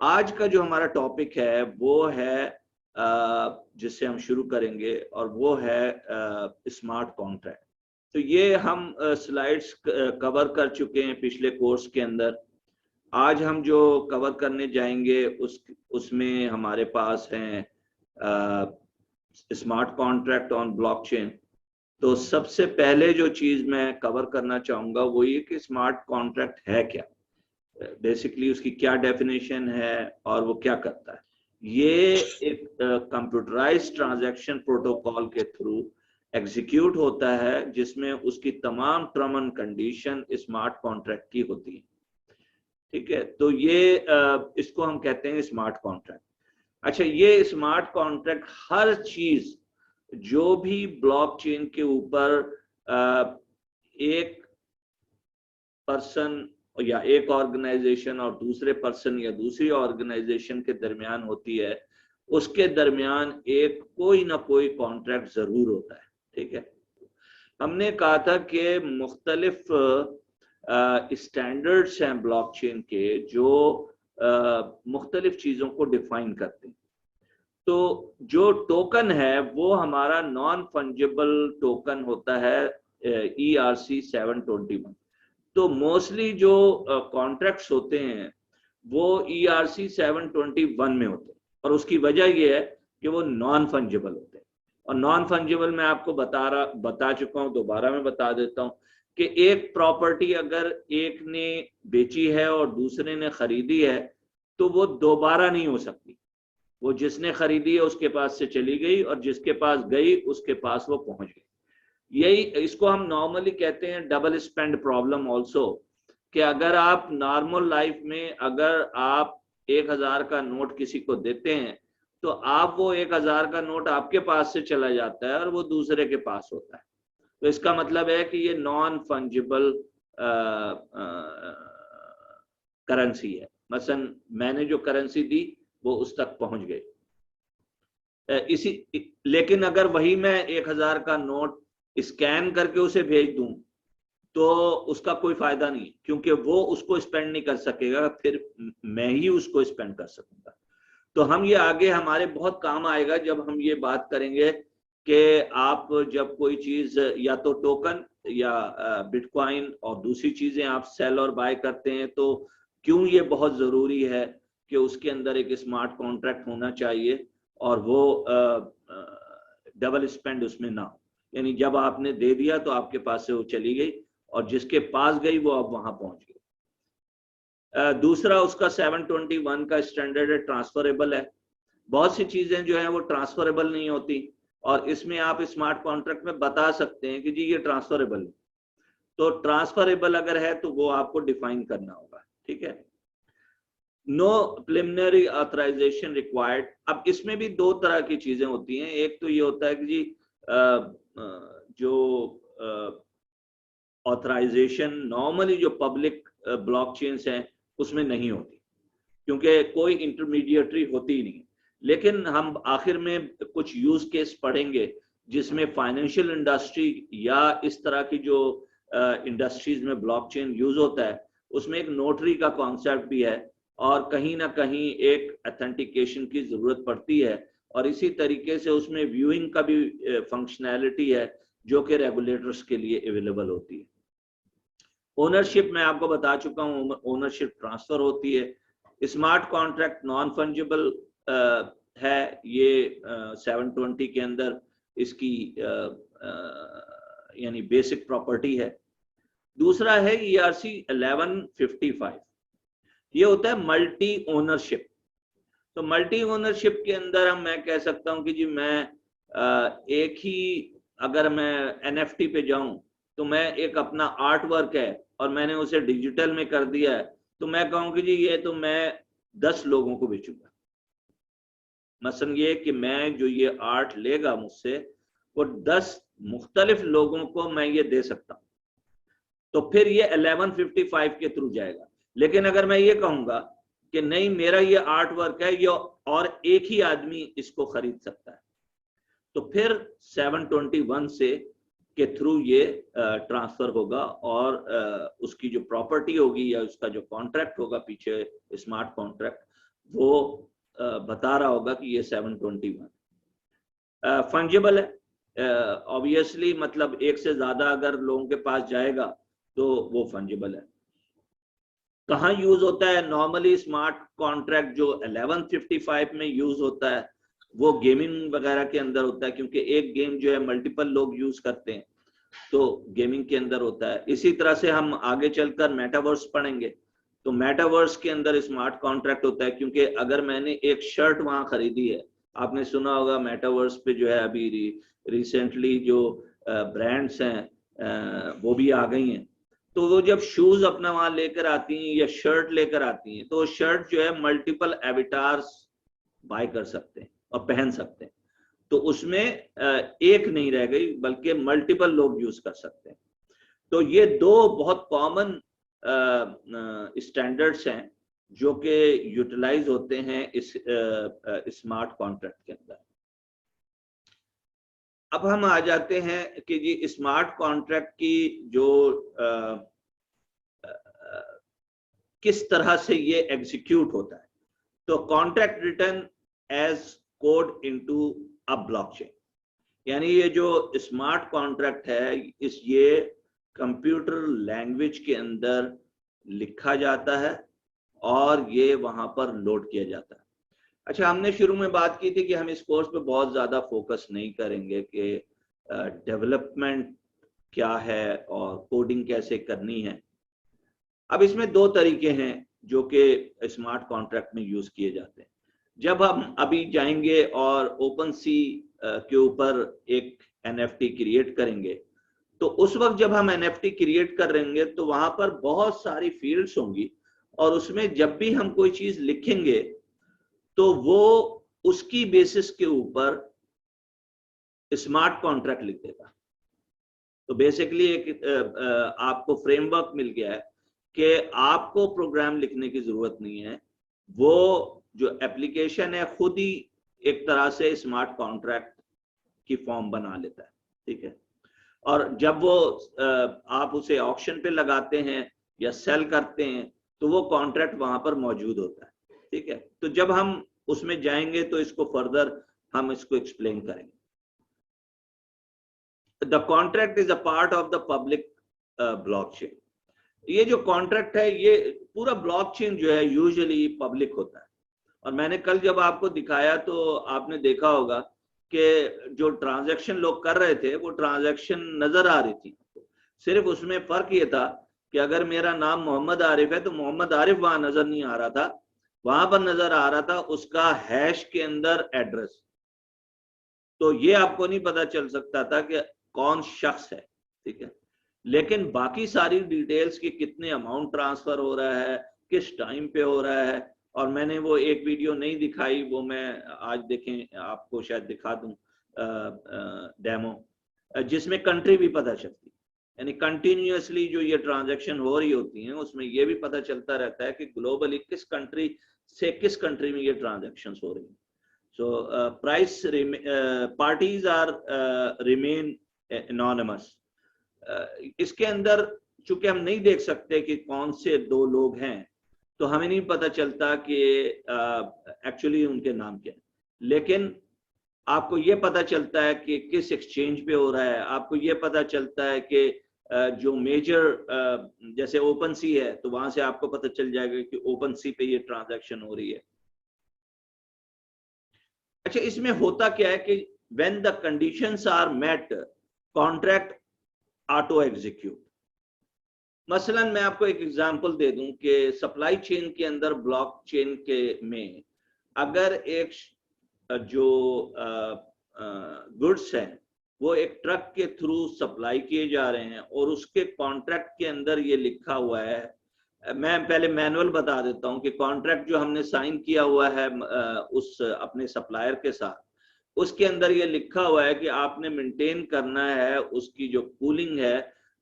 आज का जो हमारा टॉपिक है वो है जिससे हम शुरू करेंगे और वो है स्मार्ट कॉन्ट्रैक्ट। तो ये हम स्लाइड्स कवर कर चुके हैं पिछले कोर्स के अंदर। आज हम जो कवर करने जाएंगे उसमें हमारे पास हैं स्मार्ट कॉन्ट्रैक्ट ऑन ब्लॉकचेन। तो सबसे पहले जो चीज मैं कवर करना चाहूंगा वो ये कि स्मार्ट कॉन्ट्रैक्ट है क्या, बेसिकली उसकी क्या डेफिनेशन है और वो क्या करता है। ये एक कंप्यूटराइज्ड ट्रांजैक्शन प्रोटोकॉल के थ्रू एग्जीक्यूट होता है जिसमें उसकी तमाम term and condition smart contract की होती है। ठीक है, तो ये इसको हम कहते हैं स्मार्ट कॉन्ट्रैक्ट। अच्छा, ये स्मार्ट कॉन्ट्रैक्ट हर चीज जो भी ब्लॉकचेन के ऊपर एक पर्सन या एक ऑर्गेनाइजेशन और दूसरे पर्सन या दूसरी ऑर्गेनाइजेशन के दरमियान होती है, उसके दरमियान एक कोई ना कोई कॉन्ट्रैक्ट जरूर होता है। ठीक है, हमने कहा था कि मुख्तलिफ स्टैंडर्ड्स हैं ब्लॉकचेन के जो मुख्तलिफ चीजों को डिफाइन करते हैं। तो जो टोकन है वो हमारा नॉन फंजिबल टोकन होता है ERC 721। तो मोस्टली जो कॉन्ट्रैक्ट्स होते हैं वो ERC 721 में होते हैं और उसकी वजह ये है कि वो नॉन फंजिबल होते हैं। और नॉन फंजिबल मैं आपको बता चुका हूं, दोबारा मैं बता देता हूं कि एक प्रॉपर्टी अगर एक ने बेची है और दूसरे ने खरीदी है तो वो दोबारा नहीं हो सकती। वो जिसने खरीदी है उसके पास से चली गई और जिसके पास गई उसके पास वो पहुंच गई। यही इसको हम नॉर्मली कहते हैं डबल स्पेंड प्रॉब्लम ऑल्सो, कि अगर आप नॉर्मल लाइफ में अगर आप 1000 का नोट किसी को देते हैं तो आप वो 1000 का नोट आपके पास से चला जाता है और वो दूसरे के पास होता है। तो इसका मतलब है कि ये नॉन फंजिबल करेंसी है। मसलन मैंने जो करेंसी दी वो उस तक पहुंच गई। लेकिन अगर वही मैं 1000 का नोट स्कैन करके उसे भेज दूं तो उसका कोई फायदा नहीं, क्योंकि वो उसको स्पेंड नहीं कर सकेगा, फिर मैं ही उसको स्पेंड कर सकूंगा। तो हम ये आगे हमारे बहुत काम आएगा जब हम ये बात करेंगे कि आप जब कोई चीज या तो टोकन या बिटकॉइन और दूसरी चीजें आप सेल और बाय करते हैं तो क्यों ये बहुत जरूरी है कि उसके अंदर एक स्मार्ट कॉन्ट्रैक्ट होना चाहिए और वो डबल स्पेंड उसमें ना हो। यानी जब आपने दे दिया तो आपके पास से वो चली गई और जिसके पास गई वो अब वहां पहुंच गई। दूसरा उसका 721 का स्टैंडर्ड है, ट्रांसफरेबल है। बहुत सी चीजें जो है वो ट्रांसफरेबल नहीं होती और इसमें आप स्मार्ट कॉन्ट्रैक्ट में बता सकते हैं कि जी ये ट्रांसफरेबल है। तो ट्रांसफरेबल अगर है तो वो आपको डिफाइन करना होगा। ठीक है, नो प्रिलिमिनरी ऑथराइजेशन रिक्वायर्ड। अब इसमें भी दो तरह की चीजें होती हैं। एक तो ये होता है कि जी जो ऑथराइजेशन नॉर्मली जो पब्लिक ब्लॉकचेन्स हैं उसमें नहीं होती, क्योंकि कोई इंटरमीडिएटरी होती ही नहीं। लेकिन हम आखिर में कुछ यूज केस पढ़ेंगे जिसमें फाइनेंशियल इंडस्ट्री या इस तरह की जो इंडस्ट्रीज में ब्लॉकचेन यूज होता है उसमें एक नोटरी का कॉन्सेप्ट भी है और कहीं ना कहीं एक ऑथेंटिकेशन की जरूरत पड़ती है और इसी तरीके से उसमें व्यूइंग का भी फंक्शनैलिटी है जो कि रेगुलेटर्स के लिए अवेलेबल होती है। ओनरशिप मैं आपको बता चुका हूँ, ओनरशिप ट्रांसफर होती है। स्मार्ट कॉन्ट्रैक्ट नॉन फंजिबल है, ये 720 के अंदर इसकी यानी बेसिक प्रॉपर्टी है। दूसरा है ERC 1155, ये होता है मल्टी ओनरशिप। तो मल्टी ओनरशिप के अंदर हम मैं कह सकता हूं कि जी मैं एक ही, अगर मैं NFT पे जाऊं तो मैं एक अपना आर्ट वर्क है और मैंने उसे डिजिटल में कर दिया है तो मैं कहूँ कि जी ये तो मैं 10 लोगों को बेचूंगा। मसलन ये कि मैं जो ये आर्ट लेगा मुझसे वो 10 मुख्तलिफ लोगों को मैं ये दे सकता हूं, तो फिर ये 1155 के थ्रू जाएगा। लेकिन अगर मैं ये कहूंगा कि नहीं मेरा ये आर्ट वर्क है ये और एक ही आदमी इसको खरीद सकता है, तो फिर 721 से के थ्रू ये ट्रांसफर होगा और उसकी जो प्रॉपर्टी होगी या उसका जो कॉन्ट्रैक्ट होगा पीछे स्मार्ट कॉन्ट्रैक्ट वो बता रहा होगा कि ये 721 फंजिबल है। ऑब्वियसली मतलब एक से ज्यादा अगर लोगों के पास जाएगा तो वो फंजिबल है। कहाँ यूज होता है? नॉर्मली स्मार्ट कॉन्ट्रैक्ट जो 1155 में यूज होता है वो गेमिंग वगैरह के अंदर होता है, क्योंकि एक गेम जो है मल्टीपल लोग यूज करते हैं, तो गेमिंग के अंदर होता है। इसी तरह से हम आगे चलकर मेटावर्स पढ़ेंगे, तो मेटावर्स के अंदर स्मार्ट कॉन्ट्रैक्ट होता है, क्योंकि अगर मैंने एक शर्ट वहां खरीदी है, आपने सुना होगा मेटावर्स पे जो है अभी रिसेंटली जो ब्रांड्स हैं वो भी आ गई हैं, तो वो जब शूज अपना वहां लेकर आती हैं या शर्ट लेकर आती हैं, तो शर्ट जो है मल्टीपल एविटार्स बाय कर सकते हैं और पहन सकते हैं, तो उसमें एक नहीं रह गई बल्कि मल्टीपल लोग यूज कर सकते हैं। तो ये दो बहुत कॉमन स्टैंडर्ड्स हैं जो कि यूटिलाइज होते हैं इस स्मार्ट कॉन्ट्रैक्ट के अंदर। अब हम आ जाते हैं कि जी स्मार्ट कॉन्ट्रैक्ट की जो किस तरह से ये एग्जीक्यूट होता है। तो contract written as code into a blockchain, यानी ये जो स्मार्ट कॉन्ट्रैक्ट है ये कंप्यूटर लैंग्वेज के अंदर लिखा जाता है और ये वहां पर लोड किया जाता है। अच्छा, हमने शुरू में बात की थी कि हम इस कोर्स पे बहुत ज्यादा फोकस नहीं करेंगे कि डेवलपमेंट क्या है और कोडिंग कैसे करनी है। अब इसमें दो तरीके हैं जो कि स्मार्ट कॉन्ट्रैक्ट में यूज किए जाते हैं। जब हम अभी जाएंगे और ओपन सी के ऊपर एक NFT क्रिएट करेंगे, तो उस वक्त जब हम NFT क्रिएट करेंगे तो वहां पर बहुत सारी फील्ड्स होंगी और उसमें जब भी हम कोई चीज लिखेंगे तो वो उसकी बेसिस के ऊपर स्मार्ट कॉन्ट्रैक्ट लिख देगा। तो बेसिकली एक आपको फ्रेमवर्क मिल गया है कि आपको प्रोग्राम लिखने की जरूरत नहीं है, वो जो एप्लीकेशन है खुद ही एक तरह से स्मार्ट कॉन्ट्रैक्ट की फॉर्म बना लेता है, ठीक है। और जब वो आप उसे ऑक्शन पे लगाते हैं या सेल करते हैं तो वो कॉन्ट्रैक्ट वहां पर मौजूद होता है, ठीक है। तो जब हम उसमें जाएंगे तो इसको फर्दर हम इसको एक्सप्लेन करेंगे। The contract is a part of the public blockchain. ये जो कॉन्ट्रैक्ट है ये पूरा ब्लॉकचेन जो है यूजुअली पब्लिक होता है। और मैंने कल जब आपको दिखाया तो आपने देखा होगा कि जो ट्रांजैक्शन लोग कर रहे थे वो ट्रांजैक्शन नजर आ रही थी, सिर्फ उसमें फर्क ये था कि अगर मेरा नाम मोहम्मद आरिफ है तो मोहम्मद आरिफ वहां नजर नहीं आ रहा था, वहां पर नजर आ रहा था उसका हैश के अंदर एड्रेस। तो ये आपको नहीं पता चल सकता था कि कौन शख्स है, ठीक है। लेकिन बाकी सारी डिटेल्स की कितने अमाउंट ट्रांसफर हो रहा है, किस टाइम पे हो रहा है, और मैंने वो एक वीडियो नहीं दिखाई, वो मैं आज देखें आपको शायद दिखा दूं डेमो, जिसमें कंट्री भी पता चलती है। यानी कंटिन्यूअसली जो ये ट्रांजैक्शन हो रही होती हैं उसमें ये भी पता चलता रहता है कि ग्लोबली किस कंट्री से किस कंट्री में ये ट्रांजैक्शंस हो रही हैं। So price parties are remain anonymous. इसके अंदर चूंकि हम नहीं देख सकते कि कौन से दो लोग हैं तो हमें नहीं पता चलता कि एक्चुअली उनके नाम क्या है, लेकिन आपको ये पता चलता है कि किस एक्सचेंज पे हो रहा है। आपको ये पता चलता है कि जो मेजर जैसे ओपन सी है तो वहां से आपको पता चल जाएगा कि ओपन सी पे ये ट्रांजैक्शन हो रही है। अच्छा, इसमें होता क्या है कि when the conditions are met contract auto execute. मसलन मैं आपको एक एग्जांपल दे दूं कि सप्लाई चेन के अंदर ब्लॉकचेन के में अगर एक जो गुड्स हैं वो एक ट्रक के थ्रू सप्लाई किए जा रहे हैं और उसके कॉन्ट्रैक्ट के अंदर ये लिखा हुआ है, मैं पहले मैनुअल बता देता हूं कि कॉन्ट्रैक्ट जो हमने साइन किया हुआ है उस अपने सप्लायर के साथ, उसके अंदर ये लिखा हुआ है कि आपने मेंटेन करना है उसकी जो कूलिंग है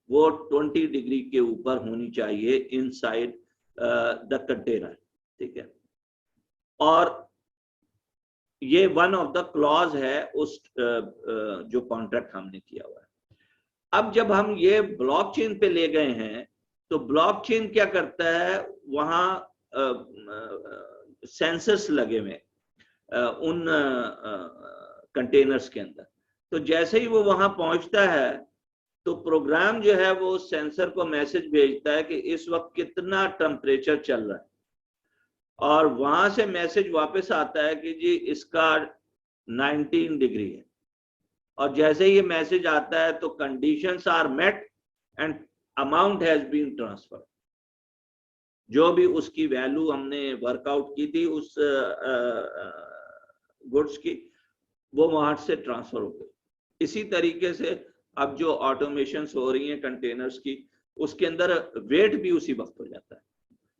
वो 20 डिग्री के ऊपर होनी चाहिए इनसाइड द कंटेनर, ठीक है। और ये वन ऑफ द क्लॉज है उस जो कॉन्ट्रैक्ट हमने किया हुआ है। अब जब हम ये ब्लॉकचेन पे ले गए हैं तो ब्लॉकचेन क्या करता है, वहां सेंसर्स लगे हुए उन कंटेनर्स के अंदर। तो जैसे ही वो वहां पहुंचता है तो प्रोग्राम जो है वो सेंसर को मैसेज भेजता है कि इस वक्त कितना टेम्परेचर चल रहा है, और वहां से मैसेज वापस आता है कि जी इसका 19 डिग्री है। और जैसे ही ये मैसेज आता है तो conditions are met and amount has been transferred. जो भी उसकी वैल्यू हमने वर्कआउट की थी उस गुड्स की, वो वहां से ट्रांसफर हो गई। इसी तरीके से अब जो ऑटोमेशन हो रही है कंटेनर्स की, उसके अंदर वेट भी उसी वक्त हो जाता है।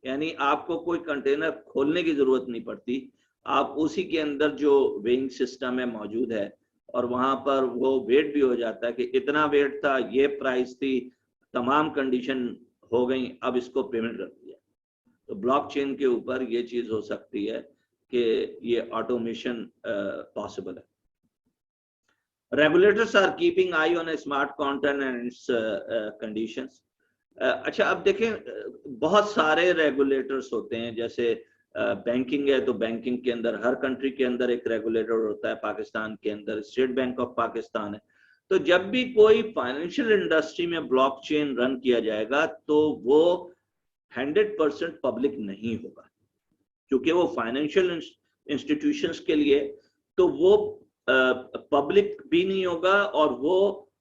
यानी आपको कोई कंटेनर खोलने की जरूरत नहीं पड़ती, आप उसी के अंदर जो वेइंग सिस्टम है मौजूद है, और वहां पर वो वेट भी हो जाता है कि इतना वेट था, ये प्राइस थी, तमाम कंडीशन हो गई, अब इसको पेमेंट कर दिया। तो ब्लॉकचेन के ऊपर ये चीज हो सकती है कि ये ऑटोमेशन पॉसिबल है। Regulators are keeping eye on a smart contract and its conditions. अच्छा, अब देखें बहुत सारे रेगुलेटर्स होते हैं। जैसे बैंकिंग है तो बैंकिंग के अंदर हर कंट्री के अंदर एक रेगुलेटर होता है। पाकिस्तान के अंदर स्टेट बैंक ऑफ पाकिस्तान है। तो जब भी कोई फाइनेंशियल इंडस्ट्री में ब्लॉकचेन रन किया जाएगा तो वो 100% पब्लिक नहीं होगा, क्योंकि वो फाइनेंशियल इंस्टीट्यूशंस के लिए तो वो पब्लिक भी नहीं होगा, और वो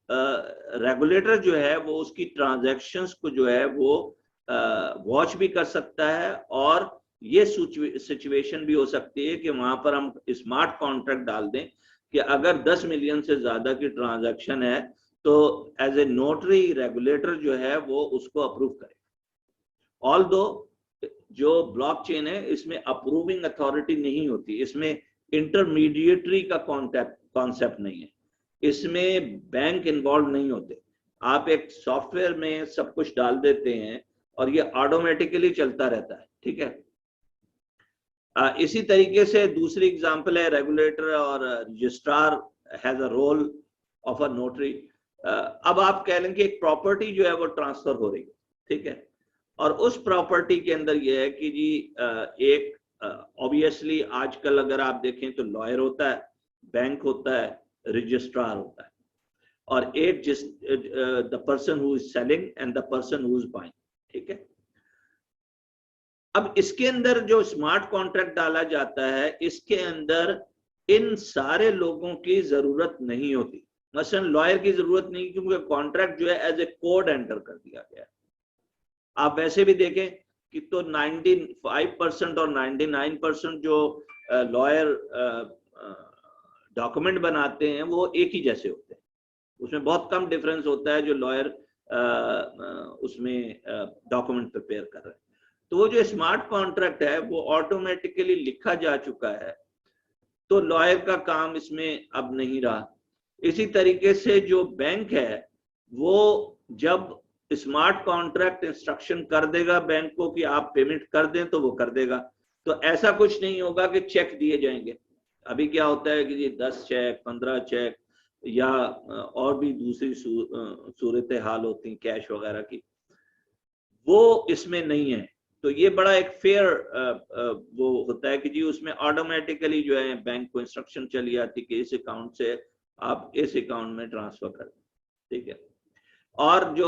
रेगुलेटर जो है वो उसकी ट्रांजैक्शंस को जो है वो वॉच भी कर सकता है। और ये सिचुएशन भी हो सकती है कि वहां पर हम स्मार्ट कॉन्ट्रैक्ट डाल दें कि अगर 10 मिलियन से ज्यादा की ट्रांजैक्शन है तो एज ए नोटरी रेगुलेटर जो है वो उसको अप्रूव करे। ऑल्दो जो ब्लॉकचेन है इसमें अप्रूविंग अथॉरिटी नहीं होती, इसमें इंटरमीडिएटरी का कॉन्सेप्ट नहीं है, इसमें बैंक इन्वॉल्व नहीं होते। आप एक सॉफ्टवेयर में सब कुछ डाल देते हैं और ये ऑटोमेटिकली चलता रहता है, ठीक है। इसी तरीके से दूसरी एग्जांपल है रेगुलेटर और registrar has a role of a notary. अब आप कह लेंगे एक प्रॉपर्टी जो है वो ट्रांसफर हो रही है, ठीक है, और उस प्रॉपर्टी के अंदर ये है कि जी एक ऑब्वियसली आजकल अगर आप देखें तो लॉयर होता है, बैंक होता है, रजिस्ट्रार होता है, और एक जिस the person who is selling and the person who is buying, ठीक है। अब इसके अंदर जो स्मार्ट कॉन्ट्रैक्ट डाला जाता है इसके अंदर इन सारे लोगों की जरूरत नहीं होती। मसलन लॉयर की जरूरत नहीं, क्योंकि कॉन्ट्रैक्ट जो है एज ए कोड एंटर कर दिया गया है। आप वैसे भी देखें कि तो 95% और 99% जो लॉयर डॉक्यूमेंट बनाते हैं वो एक ही जैसे होते हैं, उसमें बहुत कम डिफरेंस होता है जो लॉयर उसमें डॉक्यूमेंट प्रिपेयर कर रहे हैं। तो वो जो स्मार्ट कॉन्ट्रैक्ट है वो ऑटोमेटिकली लिखा जा चुका है, तो लॉयर का काम इसमें अब नहीं रहा। इसी तरीके से जो बैंक है वो जब स्मार्ट कॉन्ट्रैक्ट इंस्ट्रक्शन कर देगा बैंक को कि आप पेमेंट कर दें तो वो कर देगा। तो ऐसा कुछ नहीं होगा कि चेक दिए जाएंगे। अभी क्या होता है कि जी 10 चेक 15 चेक या और भी दूसरी सूरत हाल होती हैं कैश वगैरह की, वो इसमें नहीं है। तो ये बड़ा एक फेयर वो होता है कि जी उसमें ऑटोमेटिकली जो है बैंक को इंस्ट्रक्शन चली आती कि इस अकाउंट से आप इस अकाउंट में ट्रांसफर कर दें, ठीक है। और जो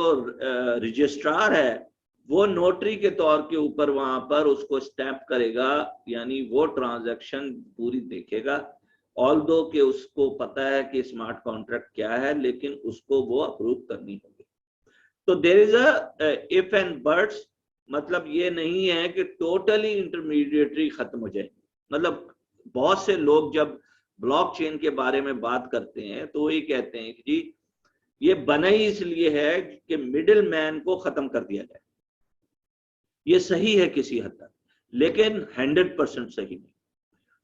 रजिस्ट्रार है वो नोटरी के तौर के ऊपर वहां पर उसको स्टैंप करेगा, यानी वो ट्रांजैक्शन पूरी देखेगा। ऑल्दो कि उसको पता है कि स्मार्ट कॉन्ट्रैक्ट क्या है, लेकिन उसको वो अप्रूव करनी होगी। तो there is a if and buts, मतलब ये नहीं है कि टोटली इंटरमीडिएटरी खत्म हो जाए। मतलब बहुत से लोग जब ब्लॉकचेन के बारे में बात करते हैं तो ये कहते हैं कि जी ये बना ही इसलिए है कि मिडिल मैन को खत्म कर दिया जाए। ये सही है किसी हद तक, लेकिन 100% सही नहीं।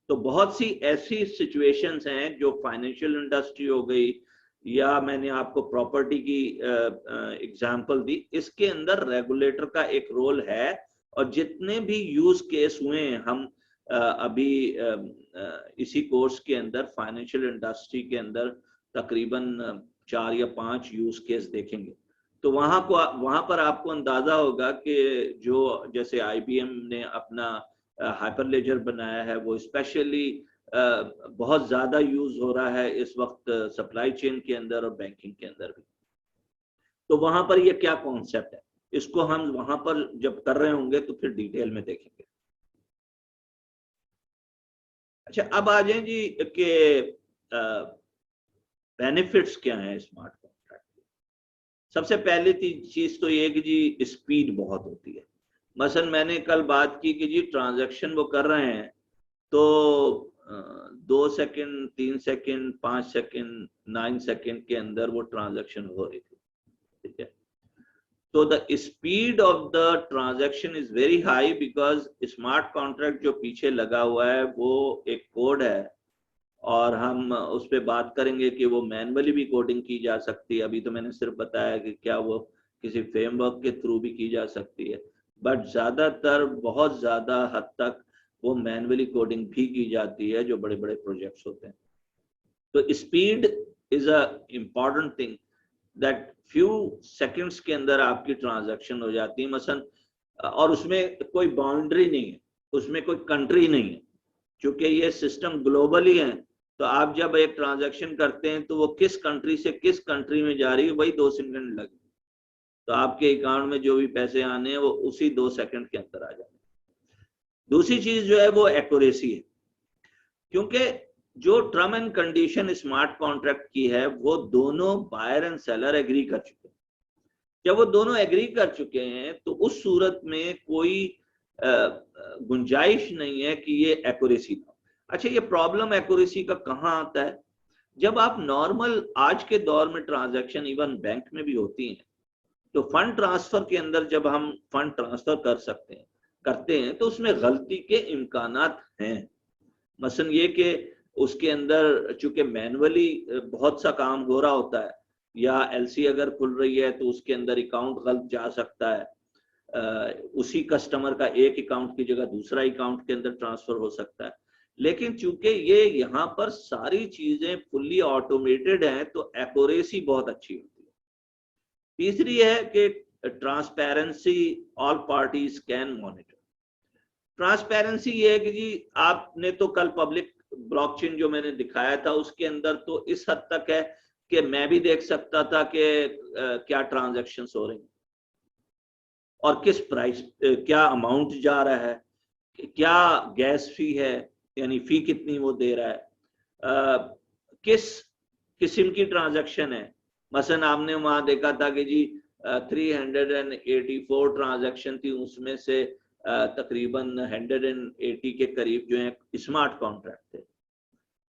तो बहुत सी ऐसी सिचुएशंस हैं जो फाइनेंशियल इंडस्ट्री हो गई, या मैंने आपको प्रॉपर्टी की एग्जांपल दी, इसके अंदर रेगुलेटर का एक रोल है। और जितने भी यूज केस हुए हैं, हम अभी इसी कोर्स के अंदर फाइनेंशियल इंडस्ट्री के अंदर तकरीबन 4 या 5 यूज केस देखेंगे। तो वहां पर आपको अंदाजा होगा कि जो जैसे IBM ने अपना हाइपरलेजर बनाया है, वो स्पेशली बहुत ज्यादा यूज हो रहा है इस वक्त सप्लाई चेन के अंदर और बैंकिंग के अंदर भी। तो वहां पर ये क्या कॉन्सेप्ट है, इसको हम वहां पर जब कर रहे होंगे तो फिर डिटेल में देखेंगे। अच्छा, अब आ जाए जी कि बेनिफिट्स क्या हैं स्मार्ट कॉन्ट्रैक्ट के। सबसे पहली चीज तो ये कि जी स्पीड बहुत होती है। मसलन मैंने कल बात की कि जी ट्रांजैक्शन वो कर रहे हैं तो 2 सेकंड, 3 सेकंड, 5 सेकंड, 9 सेकंड के अंदर वो ट्रांजैक्शन हो रही थी, ठीक है। तो the speed of the transaction is very high because smart contract जो पीछे लगा हुआ है वो एक कोड है, और हम उस पर बात करेंगे कि वो मैनुअली भी कोडिंग की जा सकती है। अभी तो मैंने सिर्फ बताया कि क्या वो किसी फ्रेमवर्क के थ्रू भी की जा सकती है, बट ज्यादातर बहुत ज्यादा हद तक वो मैनुअली कोडिंग भी की जाती है जो बड़े बड़े प्रोजेक्ट्स होते हैं। तो speed is a important thing that few seconds के अंदर आपकी ट्रांजैक्शन हो जाती है मसलन, और उसमें कोई बाउंड्री नहीं है, उसमें कोई कंट्री नहीं है, क्योंकि ये सिस्टम ग्लोबली है। तो आप जब एक ट्रांजैक्शन करते हैं तो वो किस कंट्री से किस कंट्री में जा रही है वही 2 सेकंड लगे, तो आपके अकाउंट में जो भी पैसे आने हैं वो उसी 2 सेकंड के अंदर आ जाते हैं। दूसरी चीज जो है वो एक्यूरेसी है, क्योंकि जो term and condition smart contract की है वो दोनों बायर एंड सेलर एग्री कर चुके हैं। जब वो दोनों एग्री कर चुके हैं तो उस सूरत में कोई गुंजाइश नहीं है कि ये एक्यूरेसी ना। अच्छा, ये प्रॉब्लम एक्यूरेसी का कहाँ आता है? जब आप नॉर्मल आज के दौर में ट्रांजैक्शन इवन बैंक में भी होती हैं, तो फंड ट्रांसफर के अंदर जब हम फंड ट्रांसफर करते हैं तो उसमें गलती के इम्कानात हैं। मसलन ये कि उसके अंदर चूंकि मैनुअली बहुत सा काम हो रहा होता है, या एलसी अगर खुल रही है तो उसके अंदर अकाउंट गलत जा सकता है, उसी कस्टमर का एक अकाउंट की जगह दूसरा अकाउंट के अंदर ट्रांसफर हो सकता है। लेकिन चूंकि ये यहाँ पर सारी चीजें फुल्ली ऑटोमेटेड हैं तो एक्यूरेसी बहुत अच्छी होती है। तीसरी है कि transparency, all parties can monitor. Transparency ये है कि जी आपने तो कल पब्लिक ब्लॉकचेन जो मैंने दिखाया था उसके अंदर तो इस हद तक है कि मैं भी देख सकता था कि क्या ट्रांजैक्शंस हो रही हैं और किस प्राइस, क्या अमाउंट जा रहा है, क्या गैस फी है, यानी फी कितनी वो दे रहा है, किस किस्म की ट्रांजैक्शन है। मसलन आपने वहां देखा था कि जी 384 ट्रांजैक्शन थी, उसमें से तकरीबन 180 के करीब जो है स्मार्ट कॉन्ट्रैक्ट थे।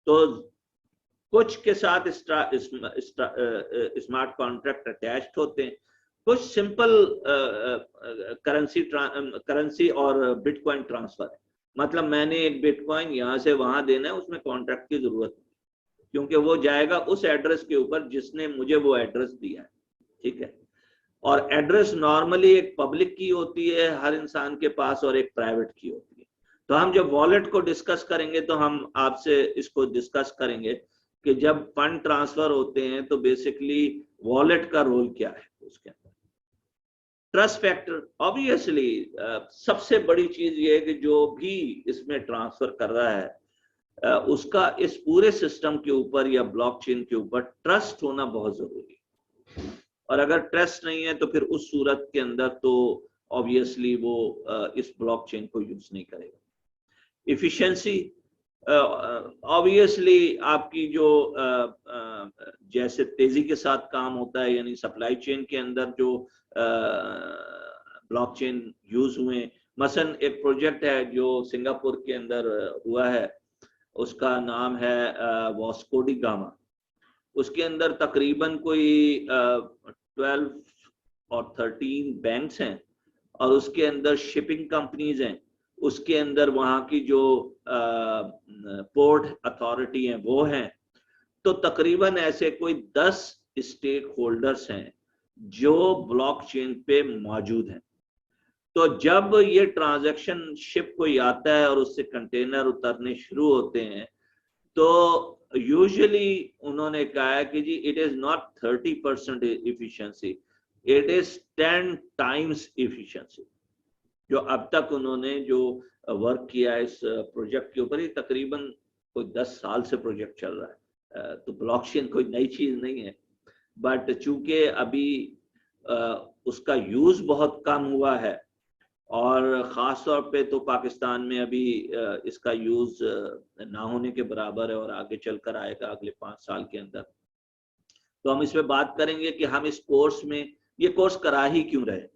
तो कुछ के साथ स्मार्ट कॉन्ट्रैक्ट अटैच्ड होते हैं, कुछ सिंपल करेंसी और बिटकॉइन ट्रांसफर है। मतलब मैंने एक बिटकॉइन यहाँ से वहां देना है, उसमें कॉन्ट्रैक्ट की जरूरत नहीं, क्योंकि वो जाएगा उस एड्रेस के ऊपर जिसने मुझे वो एड्रेस दिया है, ठीक है। और एड्रेस नॉर्मली एक पब्लिक की होती है हर इंसान के पास और एक प्राइवेट की होती है। तो हम जब वॉलेट को डिस्कस करेंगे तो हम आपसे इसको डिस्कस करेंगे कि जब फंड ट्रांसफर होते हैं तो बेसिकली वॉलेट का रोल क्या है उसके अंदर। ट्रस्ट फैक्टर, ऑब्वियसली सबसे बड़ी चीज ये है कि जो भी इसमें ट्रांसफर कर रहा है उसका इस पूरे सिस्टम के ऊपर या ब्लॉकचेन के ऊपर ट्रस्ट होना बहुत जरूरी है। और अगर ट्रस्ट नहीं है तो फिर उस सूरत के अंदर तो ऑब्वियसली वो इस ब्लॉकचेन को यूज नहीं करेगा। इफिशिएंसी, ऑब्वियसली आपकी जो जैसे तेजी के साथ काम होता है, यानी सप्लाई चेन के अंदर जो ब्लॉकचेन यूज हुए, मसलन एक प्रोजेक्ट है जो सिंगापुर के अंदर हुआ है, उसका नाम है वास्को डी गामा। उसके अंदर तकरीबन कोई 12 और 13 बैंक्स हैं, और उसके अंदर शिपिंग कंपनीज हैं, उसके अंदर वहाँ की जो पोर्ट अथॉरिटी हैं वो हैं। तो तकरीबन ऐसे कोई 10 स्टेक होल्डर्स हैं जो ब्लॉकचेन पे मौजूद हैं। तो जब ये ट्रांजैक्शन शिप कोई आता है और उससे कंटेनर उतरने शुरू होते हैं तो यूजुअली उन्होंने कहा है कि जी it is not 30% efficiency, it is 10 times efficiency. जो अब तक उन्होंने जो वर्क किया इस प्रोजेक्ट के ऊपर। ये तकरीबन कोई 10 साल से प्रोजेक्ट चल रहा है। तो ब्लॉकचेन कोई नई चीज नहीं है, बट चूंकि अभी उसका यूज बहुत कम हुआ है, और ख़ास तौर पे तो पाकिस्तान में अभी इसका यूज ना होने के बराबर है और आगे चलकर आएगा अगले 5 साल के अंदर। तो हम इस पे बात करेंगे कि हम इस कोर्स में ये कोर्स करा ही क्यों रहे।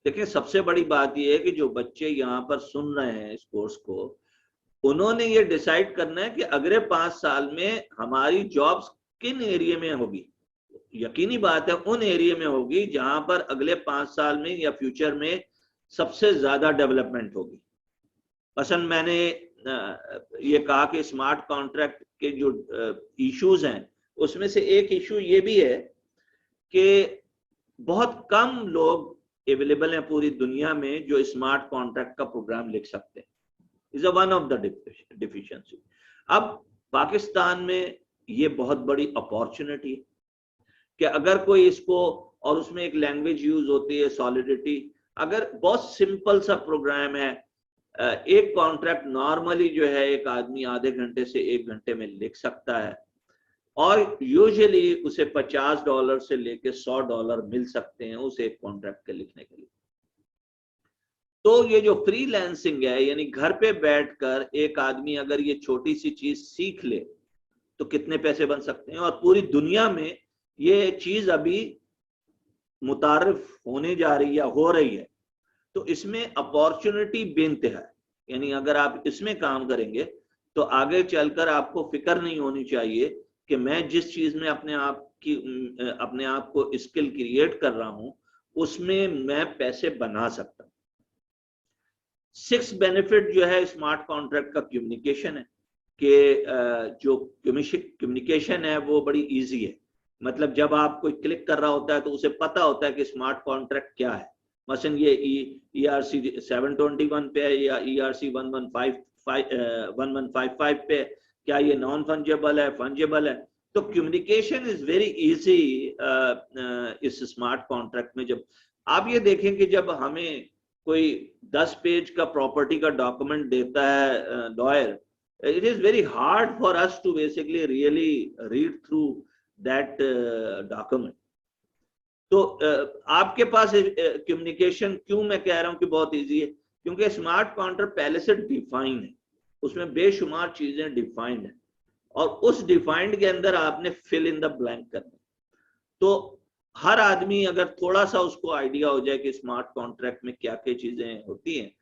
देखिए, सबसे बड़ी बात ये है कि जो बच्चे यहाँ पर सुन रहे हैं इस कोर्स को, उन्होंने ये डिसाइड करना है कि अगले 5 साल में हमारी जॉब्स किन एरिया में होगी। यकीनी बात है उन एरिया में होगी जहां पर अगले 5 साल में या फ्यूचर में सबसे ज्यादा डेवलपमेंट होगी। मसलन मैंने ये कहा कि स्मार्ट कॉन्ट्रैक्ट के जो इश्यूज हैं, उसमें से एक इशू ये भी है कि बहुत कम लोग अवेलेबल हैं पूरी दुनिया में जो स्मार्ट कॉन्ट्रैक्ट का प्रोग्राम लिख सकते हैं। Is one of the deficiency. अब पाकिस्तान में ये बहुत बड़ी अपॉर्चुनिटी है कि अगर कोई इसको, और उसमें एक लैंग्वेज यूज होती है सॉलिडिटी, अगर बहुत सिंपल सा प्रोग्राम है, एक कॉन्ट्रैक्ट नॉर्मली जो है एक आदमी आधे घंटे से 1 घंटे में लिख सकता है, और यूजुअली उसे $50 से लेके $100 मिल सकते हैं उस एक कॉन्ट्रैक्ट के लिखने के लिए। तो ये जो फ्रीलांसिंग है, यानी घर पे बैठकर एक आदमी अगर ये छोटी सी चीज सीख ले तो कितने पैसे बन सकते हैं, और पूरी दुनिया में ये चीज अभी मुतारिफ होने जा रही है, हो रही है। तो इसमें अपॉर्चुनिटी बेइंतहा है। यानी अगर आप इसमें काम करेंगे तो आगे चलकर आपको फिक्र नहीं होनी चाहिए कि मैं जिस चीज में अपने आप को स्किल क्रिएट कर रहा हूं उसमें मैं पैसे बना सकता हूं। 6 बेनिफिट जो है स्मार्ट कॉन्ट्रैक्ट का कम्युनिकेशन है, कि जो कम्युनिकेशन है वो बड़ी इजी है। मतलब जब आप कोई क्लिक कर रहा होता है तो उसे पता होता है कि स्मार्ट कॉन्ट्रैक्ट क्या है। मसलन ये ERC 721 पे है या ERC 1155 पे, क्या ये नॉन फंजेबल है, फंजेबल है? तो कम्युनिकेशन इज वेरी इजी इस स्मार्ट कॉन्ट्रैक्ट में। जब आप ये देखें कि जब हमें कोई 10 पेज का प्रॉपर्टी का डॉक्यूमेंट देता है lawyer, it is very hard for us to basically really read through that document. तो आपके पास कम्युनिकेशन क्यों मैं कह रहा हूं कि बहुत इजी है, क्योंकि स्मार्ट कॉन्ट्रैक्ट पहले से डिफाइन है, उसमें बेशुमार चीजें डिफाइंड है, और उस डिफाइंड के अंदर आपने फिल इन द ब्लैंक करना। तो हर आदमी अगर थोड़ा सा उसको आइडिया हो जाए कि स्मार्ट कॉन्ट्रैक्ट में क्या क्या चीजें होती हैं,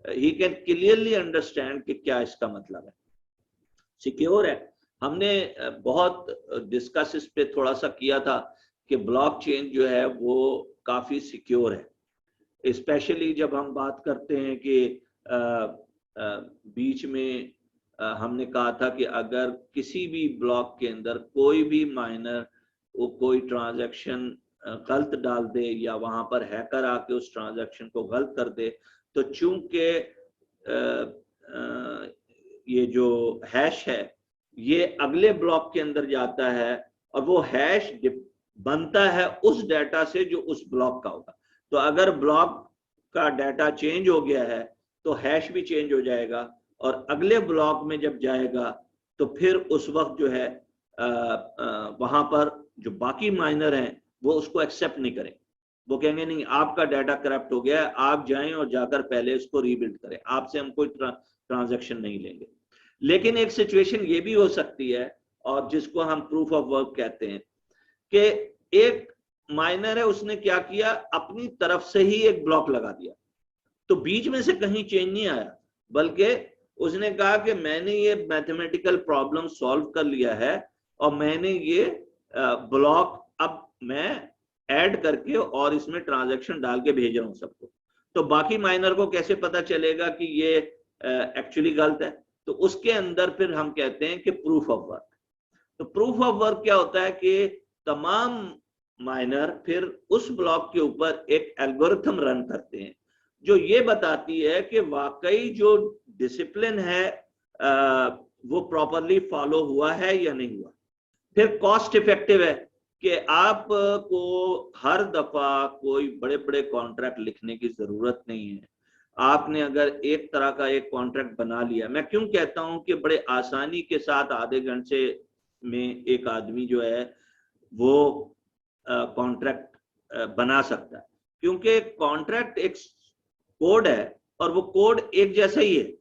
ही कैन क्लियरली अंडरस्टैंड कि क्या इसका मतलब है। सिक्योर है। हमने बहुत डिस्कस इस पे थोड़ा सा किया था कि ब्लॉकचेन जो है वो काफी सिक्योर है। स्पेशली जब हम बात करते हैं कि बीच में हमने कहा था कि अगर किसी भी ब्लॉक के अंदर कोई भी माइनर वो कोई ट्रांजैक्शन गलत डाल दे या वहां पर हैकर आके उस ट्रांजैक्शन को गलत कर दे, तो चूंकि ये जो हैश है ये अगले ब्लॉक के अंदर जाता है, और वो हैश बनता है उस डाटा से जो उस ब्लॉक का होगा। तो अगर ब्लॉक का डाटा चेंज हो गया है तो हैश भी चेंज हो जाएगा, और अगले ब्लॉक में जब जाएगा तो फिर उस वक्त जो है वहां पर जो बाकी माइनर हैं वो उसको एक्सेप्ट नहीं करेंगे। वो कहेंगे नहीं, आपका डाटा करप्ट हो गया है, आप जाएं और जाकर पहले इसको रीबिल्ड करें, आपसे हम कोई ट्रांजैक्शन नहीं लेंगे। लेकिन एक सिचुएशन ये भी हो सकती है, और जिसको हम प्रूफ ऑफ वर्क कहते हैं, कि एक माइनर है उसने क्या किया, अपनी तरफ से ही एक ब्लॉक लगा दिया, तो बीच में से कहीं चेंज नहीं आया, बल्कि उसने कहा कि मैंने ये मैथमेटिकल प्रॉब्लम सॉल्व कर लिया है और मैंने ये ब्लॉक अब मैं ऐड करके और इसमें ट्रांजैक्शन डाल के भेज रहा हूं सबको। तो बाकी माइनर को कैसे पता चलेगा कि ये एक्चुअली गलत है? तो उसके अंदर फिर हम कहते हैं कि प्रूफ ऑफ वर्क। तो प्रूफ ऑफ वर्क क्या होता है कि तमाम माइनर फिर उस ब्लॉक के ऊपर एक एल्गोरिथम रन करते हैं जो ये बताती है कि वाकई जो डिसिप्लिन है वो प्रॉपरली फॉलो हुआ है या नहीं हुआ। फिर कॉस्ट इफेक्टिव है कि आपको हर दफा कोई बड़े बड़े कॉन्ट्रैक्ट लिखने की जरूरत नहीं है। आपने अगर एक तरह का एक कॉन्ट्रैक्ट बना लिया, मैं क्यों कहता हूं कि बड़े आसानी के साथ आधे घंटे में एक आदमी जो है वो कॉन्ट्रैक्ट बना सकता है, क्योंकि कॉन्ट्रैक्ट एक कोड है और वो कोड एक जैसा ही है,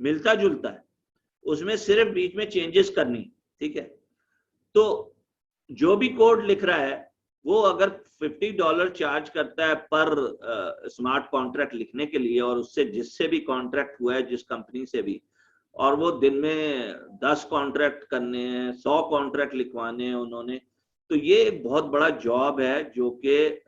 मिलता जुलता है, उसमें सिर्फ बीच में चेंजेस करनी, ठीक है। तो जो भी कोड लिख रहा है वो अगर $50 चार्ज करता है पर स्मार्ट कॉन्ट्रैक्ट लिखने के लिए, और उससे जिससे भी कॉन्ट्रैक्ट हुआ है जिस कंपनी से भी, और वो दिन में 10 कॉन्ट्रैक्ट करने हैं, 100 कॉन्ट्रैक्ट लिखवाने हैं उन्होंने, तो ये एक बहुत बड़ा जॉब है जो कि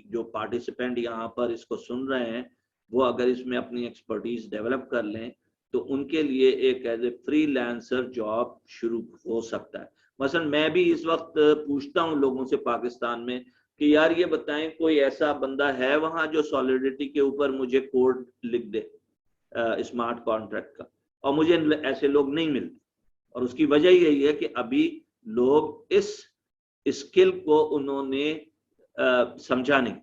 जो पार्टिसिपेंट यहाँ पर इसको सुन रहे हैं वो अगर इसमें अपनी एक्सपर्टीज डेवलप कर लें तो उनके लिए एक एज ए फ्रीलांसर जॉब शुरू हो सकता है। मसलन मैं भी इस वक्त पूछता हूँ लोगों से पाकिस्तान में कि यार ये बताएं कोई ऐसा बंदा है वहां जो सॉलिडिटी के ऊपर मुझे कोड लिख दे स्मार्ट कॉन्ट्रैक्ट का, और मुझे ऐसे लोग नहीं मिलते। और उसकी वजह यही है कि अभी लोग इस स्किल को उन्होंने समझा नहीं।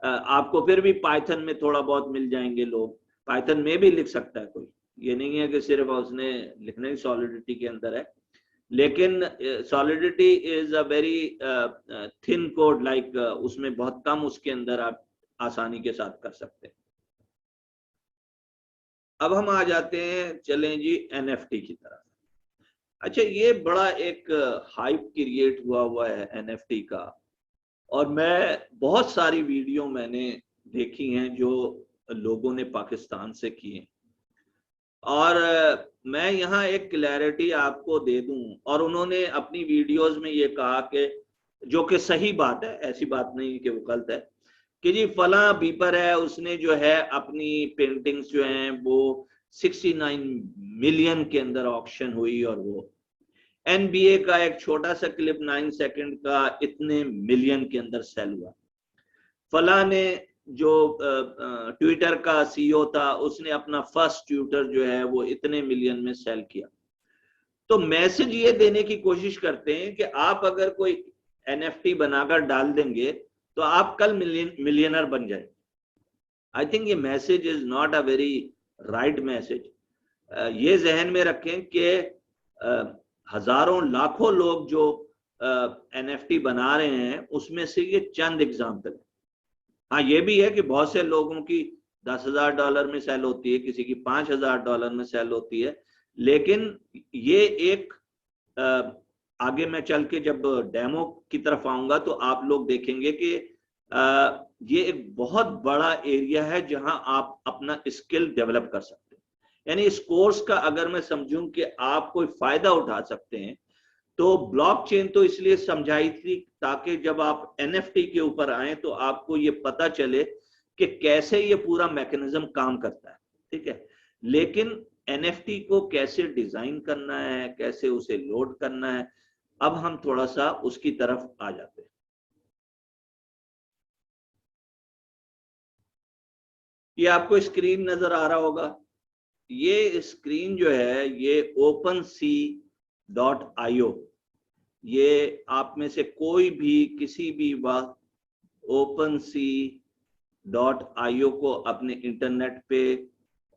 आपको फिर भी पाइथन में थोड़ा बहुत मिल जाएंगे लोग, पाइथन में भी लिख सकता है कोई, ये नहीं है कि सिर्फ उसने लिखना ही सॉलिडिटी के अंदर है, लेकिन solidity is a very thin code, like उसमें बहुत कम उसके अंदर आप आसानी के साथ कर सकते हैं। अब हम आ जाते हैं, चलें जी एनएफटी की तरफ। अच्छा, ये बड़ा एक हाइप क्रिएट हुआ है एनएफटी का, और मैं बहुत सारी वीडियो मैंने देखी हैं जो लोगों ने पाकिस्तान से की हैं, और मैं यहाँ एक क्लैरिटी आपको दे दूं, और उन्होंने अपनी वीडियोस में ये कहा कि जो कि सही बात है, ऐसी बात नहीं कि वो गलत है, कि जी फला बीपर है उसने जो है अपनी पेंटिंग्स जो हैं वो 69 मिलियन के अंदर ऑक्शन हुई, और वो एनबीए का एक छोटा सा क्लिप 9 सेकंड का इतने मिलियन के अंदर सेल हुआ। फला ने जो ट्विटर का सीईओ था उसने अपना फर्स्ट ट्विटर जो है वो इतने मिलियन में सेल किया। तो मैसेज ये देने की कोशिश करते हैं कि आप अगर कोई एनएफटी बनाकर डाल देंगे तो आप कल मिलियनर बन जाए। आई थिंक ये message is not a very right message. ये जहन में रखें कि हजारों लाखों लोग जो एनएफटी बना रहे हैं उसमें से ये चंद एग्जाम्पल है। हाँ, ये भी है कि बहुत से लोगों की $10,000 में सेल होती है, किसी की $5,000 में सेल होती है, लेकिन ये एक आगे मैं चल के जब डेमो की तरफ आऊंगा तो आप लोग देखेंगे कि ये एक बहुत बड़ा एरिया है जहां आप अपना स्किल डेवलप कर सकते हैं। यानी इस कोर्स का अगर मैं समझूं कि आप कोई फायदा उठा सकते हैं, तो ब्लॉकचेन तो इसलिए समझाई थी ताकि जब आप एनएफटी के ऊपर आए तो आपको ये पता चले कि कैसे ये पूरा मैकेनिज्म काम करता है, ठीक है। लेकिन एनएफटी को कैसे डिजाइन करना है, कैसे उसे लोड करना है, अब हम थोड़ा सा उसकी तरफ आ जाते हैं। ये आपको स्क्रीन नजर आ रहा होगा, ये स्क्रीन जो है ये OpenSea.io, ये आप में से कोई भी किसी भी वक्त OpenSea.io को अपने इंटरनेट पे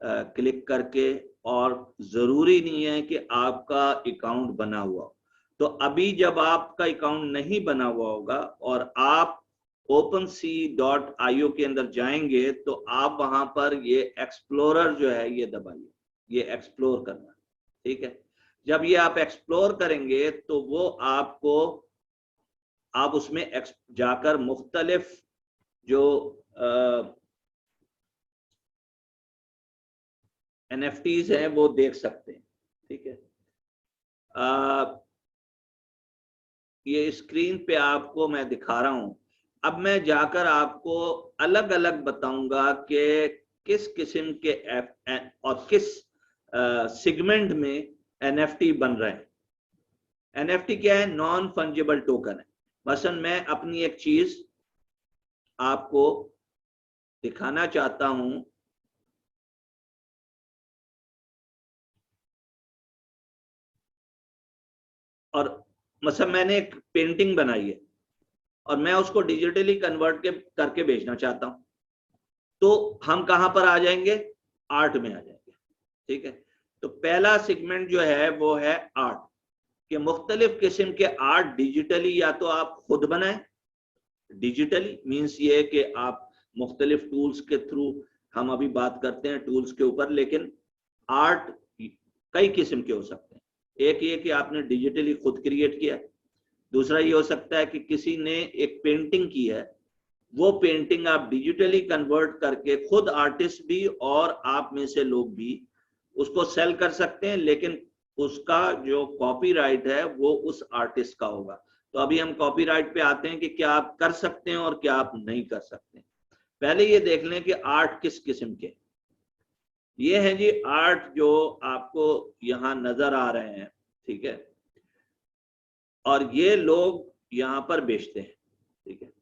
क्लिक करके, और जरूरी नहीं है कि आपका अकाउंट बना हुआ, तो अभी जब आपका अकाउंट नहीं बना हुआ होगा और आप OpenSea.io के अंदर जाएंगे तो आप वहां पर ये एक्सप्लोरर जो है ये दबाइए, ये एक्सप्लोर करना, ठीक है। जब ये आप एक्सप्लोर करेंगे तो वो आपको, आप उसमें जाकर मुख्तलिफ जो एनएफटीज हैं वो देख सकते हैं, ठीक है। ये स्क्रीन पे आपको मैं दिखा रहा हूं। अब मैं जाकर आपको अलग अलग बताऊंगा कि किस किस्म के और किस सेगमेंट में एनएफटी बन रहे हैं। एनएफटी क्या है? नॉन फंजिबल टोकन है। मसलन मैं अपनी एक चीज आपको दिखाना चाहता हूं, और मतलब मैंने एक पेंटिंग बनाई है और मैं उसको डिजिटली कन्वर्ट करके बेचना चाहता हूं, तो हम कहां पर आ जाएंगे? आर्ट में आ जाएंगे। ठीक है, तो पहला सेगमेंट जो है वो है आर्ट के मुख्तलिफ किस्म के आर्ट डिजिटली, या तो आप खुद बनाएं, डिजिटली मीन्स ये कि आप मुख्तलिफ टूल्स के थ्रू, हम अभी बात करते हैं टूल्स के ऊपर, लेकिन आर्ट कई किस्म के हो सकते हैं। एक ये कि आपने डिजिटली खुद क्रिएट किया, दूसरा ये हो सकता है कि किसी ने एक पेंटिंग की है, वो पेंटिंग आप डिजिटली कन्वर्ट करके खुद आर्टिस्ट भी और आप में से लोग भी उसको सेल कर सकते हैं, लेकिन उसका जो कॉपीराइट है वो उस आर्टिस्ट का होगा। तो अभी हम कॉपीराइट पे आते हैं कि क्या आप कर सकते हैं और क्या आप नहीं कर सकते। पहले ये देख लें कि आर्ट किस किस्म के। ये है जी आर्ट जो आपको यहां नजर आ रहे हैं, ठीक है, और ये लोग यहां पर बेचते हैं। ठीक है,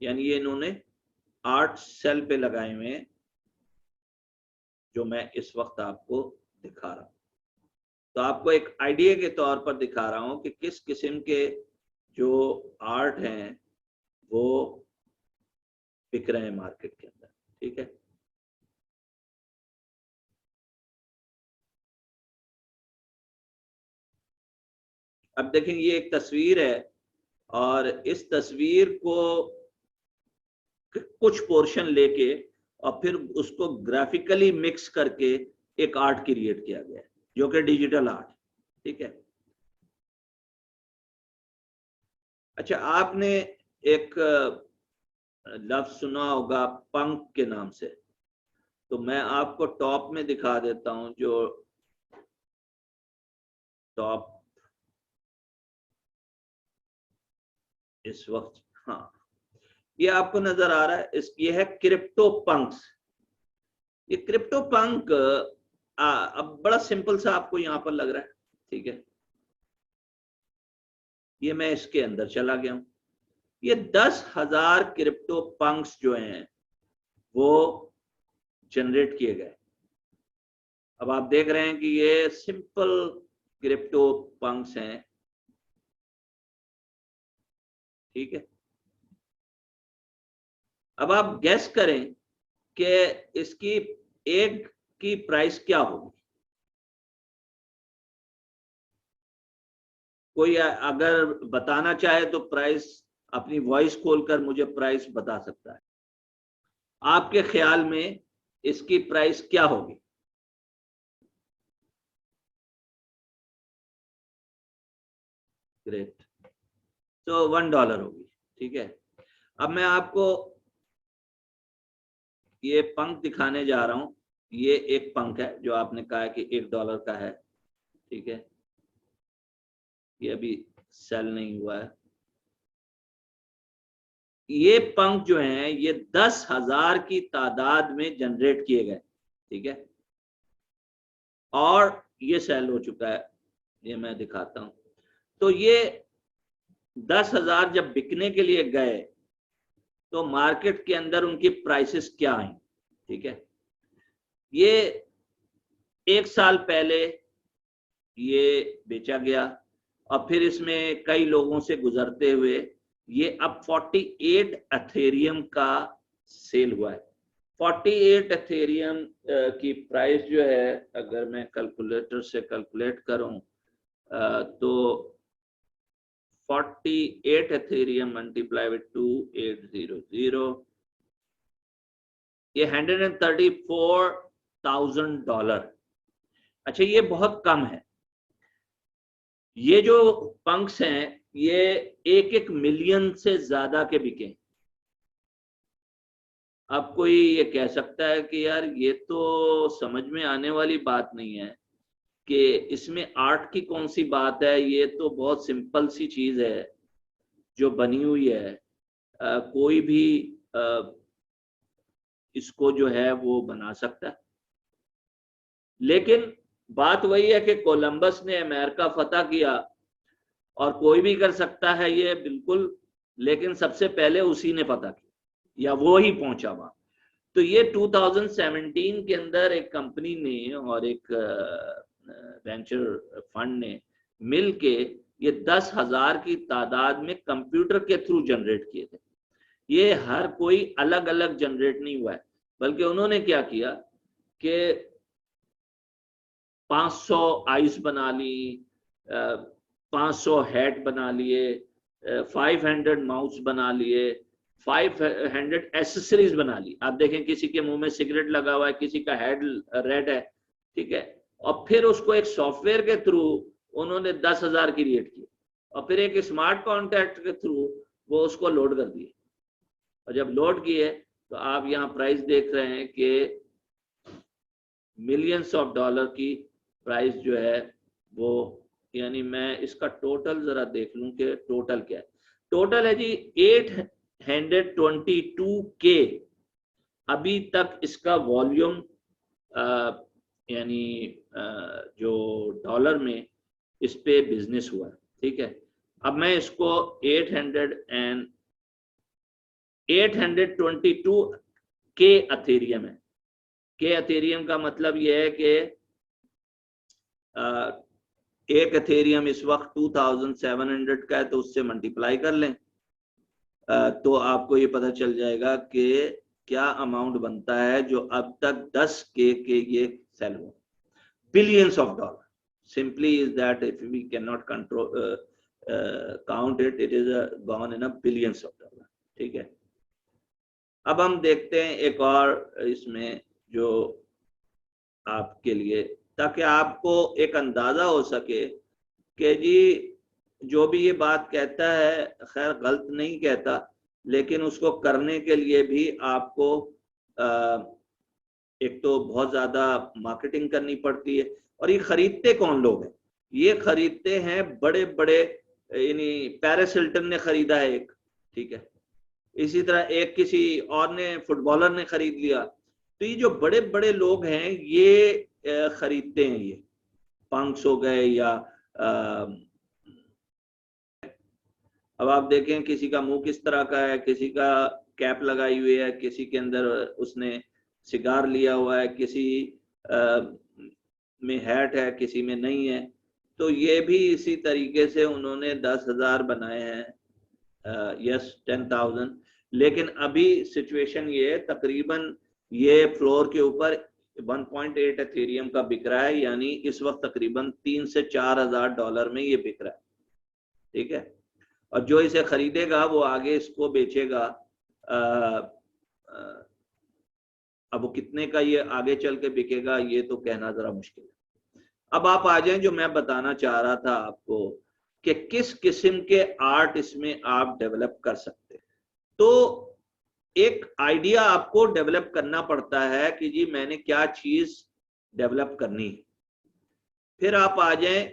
यानी ये इन्होंने आर्ट सेल पे लगाए हुए हैं, जो मैं इस वक्त आपको दिखा रहा हूं। तो आपको एक आइडिया के तौर पर दिखा रहा हूं कि किस किस्म के जो आर्ट हैं वो बिक रहे हैं मार्केट के अंदर। ठीक है, अब देखें ये एक तस्वीर है, और इस तस्वीर को कुछ पोर्शन लेके और फिर उसको ग्राफिकली मिक्स करके एक आर्ट क्रिएट किया गया है, जो कि डिजिटल आर्ट। ठीक है, अच्छा आपने एक लफ्ज सुना होगा पंक के नाम से, तो मैं आपको टॉप में दिखा देता हूं, जो टॉप इस वक्त, हाँ ये आपको नजर आ रहा है, ये है क्रिप्टो पंक्स। ये क्रिप्टो पंक अब बड़ा सिंपल सा आपको यहां पर लग रहा है। ठीक है, ये मैं इसके अंदर चला गया हूं, ये 10,000 क्रिप्टो पंक्स जो हैं वो जनरेट किए गए। अब आप देख रहे हैं कि ये सिंपल क्रिप्टो पंक्स हैं। ठीक है, अब आप गैस करें कि इसकी एक की प्राइस क्या होगी। कोई अगर बताना चाहे तो प्राइस अपनी वॉइस खोलकर मुझे प्राइस बता सकता है। आपके ख्याल में इसकी प्राइस क्या होगी? ग्रेट, तो $1 होगी। ठीक है, अब मैं आपको ये पंख दिखाने जा रहा हूं। ये एक पंख है जो आपने कहा कि $1 का है। ठीक है, ये अभी सेल नहीं हुआ है। ये पंख जो हैं ये 10,000 की तादाद में जनरेट किए गए। ठीक है, और ये सेल हो चुका है, ये मैं दिखाता हूं। तो ये 10,000 जब बिकने के लिए गए तो मार्केट के अंदर उनकी प्राइसेस क्या आई। ठीक है, ये एक साल पहले ये बेचा गया, और फिर इसमें कई लोगों से गुजरते हुए ये अब 48 एथेरियम का सेल हुआ है। 48 एथेरियम की प्राइस जो है, अगर मैं कैलकुलेटर से कैलकुलेट करूं तो 48 एथेरियम मल्टीप्लाई विद 2800, ये $134,000। अच्छा ये बहुत कम है। ये जो पंक्स हैं ये 1-1 मिलियन से ज्यादा के बिके। अब कोई ये कह सकता है कि यार ये तो समझ में आने वाली बात नहीं है कि इसमें आर्ट की कौन सी बात है, ये तो बहुत सिंपल सी चीज है जो बनी हुई है। कोई भी इसको जो है वो बना सकता है। लेकिन बात वही है कि कोलंबस ने अमेरिका फतह किया, और कोई भी कर सकता है ये बिल्कुल, लेकिन सबसे पहले उसी ने फतह किया या वो ही पहुंचा वहां। तो ये 2017 के अंदर एक कंपनी ने और एक वेंचर फंड ने मिलके ये 10,000 की तादाद में कंप्यूटर के थ्रू जनरेट किए थे। ये हर कोई अलग अलग जनरेट नहीं हुआ है, बल्कि उन्होंने क्या किया कि 500 आइस बना ली, 500 हैट बना लिए, 500 माउस बना लिए, 500 एसेसरीज बना ली। आप देखें किसी के मुंह में सिगरेट लगा हुआ है, किसी का हेड रेड है, ठीक है, और फिर उसको एक सॉफ्टवेयर के थ्रू उन्होंने 10,000 की रेट की, और फिर एक स्मार्ट कॉन्ट्रैक्ट के थ्रू वो उसको लोड कर दिए, और जब लोड किए तो आप यहाँ प्राइस देख रहे हैं कि मिलियंस ऑफ डॉलर की प्राइस जो है वो, यानी मैं इसका टोटल जरा देख लूं कि टोटल क्या है। टोटल है जी 822K अभी तक इसका वॉल्यूम, यानी जो डॉलर में इस पे बिजनेस हुआ, ठीक है। अब मैं इसको 822K अथेरियम है। के अथेरियम का मतलब यह है कि एक अथेरियम इस वक्त 2700 का है, तो उससे मल्टीप्लाई कर लें तो आपको ये पता चल जाएगा कि क्या अमाउंट बनता है जो अब तक 10K के ये सेल हुआ, billions of dollar. Simply is that if we can not control count it, it is gone in billions of dollar, ठीक है। अब हम देखते हैं एक और इसमें जो आपके लिए, ताकि आपको एक अंदाजा हो सके कि जी जो भी ये बात कहता है खैर गलत नहीं कहता, लेकिन उसको करने के लिए भी आपको एक तो बहुत ज्यादा मार्केटिंग करनी पड़ती है। और ये खरीदते कौन लोग हैं? ये खरीदते हैं बड़े बड़े, यानी पेरिस हिल्टन ने खरीदा है एक, ठीक है, इसी तरह एक किसी और ने, फुटबॉलर ने खरीद लिया। तो ये जो बड़े बड़े लोग हैं ये खरीदते हैं, ये पंक्स हो गए या अब आप देखें किसी का मुंह किस तरह का है, किसी का कैप लगाई हुई है, किसी के अंदर उसने सिगार लिया हुआ है, किसी में हैट है, किसी में नहीं है। तो ये भी इसी तरीके से उन्होंने 10,000 बनाए हैं, यस 10,000। लेकिन अभी सिचुएशन ये तकरीबन ये फ्लोर के ऊपर 1.8 एथेरियम का बिक रहा है, यानी इस वक्त तकरीबन 3 से 4,000 डॉलर में ये बिक रहा है, ठीक है। और जो इसे खरीदेगा वो आगे इसको बेचेगा। अब वो कितने का ये आगे चल के बिकेगा ये तो कहना जरा मुश्किल है। अब आप आ जाएं जो मैं बताना चाह रहा था आपको कि किस किस्म के आर्ट इसमें आप डेवलप कर सकते हैं। तो एक आइडिया आपको डेवलप करना पड़ता है कि जी मैंने क्या चीज डेवलप करनी है। फिर आप आ जाएं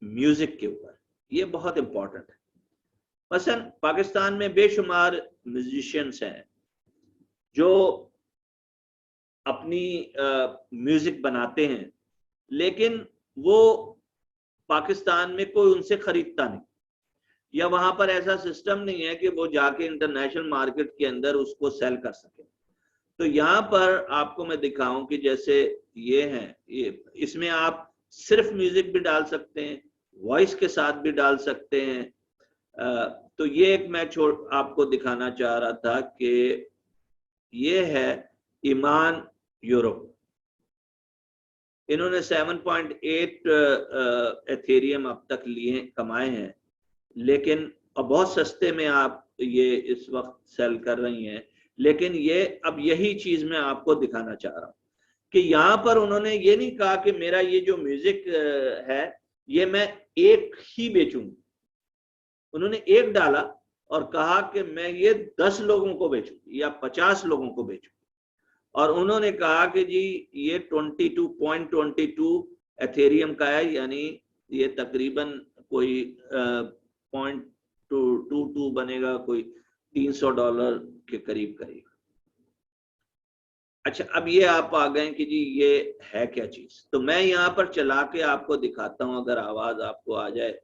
म्यूजिक के ऊपर, ये बहुत इंपॉर्टेंट है। मसलन पाकिस्तान में बेशुमार म्यूजिशियंस हैं जो अपनी म्यूजिक बनाते हैं, लेकिन वो पाकिस्तान में कोई उनसे खरीदता नहीं, या वहां पर ऐसा सिस्टम नहीं है कि वो जाके इंटरनेशनल मार्केट के अंदर उसको सेल कर सके। तो यहाँ पर आपको मैं दिखाऊं कि जैसे ये है, ये इसमें आप सिर्फ म्यूजिक भी डाल सकते हैं, वॉइस के साथ भी डाल सकते हैं। तो ये एक मैं आपको दिखाना चाह रहा था कि ये है ईमान यूरोप। इन्होंने 7.8 एथेरियम अब तक लिए कमाए हैं, लेकिन बहुत सस्ते में आप ये इस वक्त सेल कर रही हैं। लेकिन ये अब यही चीज मैं आपको दिखाना चाह रहा हूं कि यहाँ पर उन्होंने ये नहीं कहा कि मेरा ये जो म्यूजिक है ये मैं एक ही बेचूंगी। उन्होंने एक डाला और कहा कि मैं ये 10 लोगों को बेचूंगी या 50 लोगों को बेचूंगी। और उन्होंने कहा कि जी ये 22.22 एथेरियम का है, यानी ये तकरीबन कोई 0.22 बनेगा, कोई $300 के करीब करीब। अच्छा, अब ये आप आ गए कि जी ये है क्या चीज। तो मैं यहाँ पर चला के आपको दिखाता हूँ, अगर आवाज आपको आ जाए।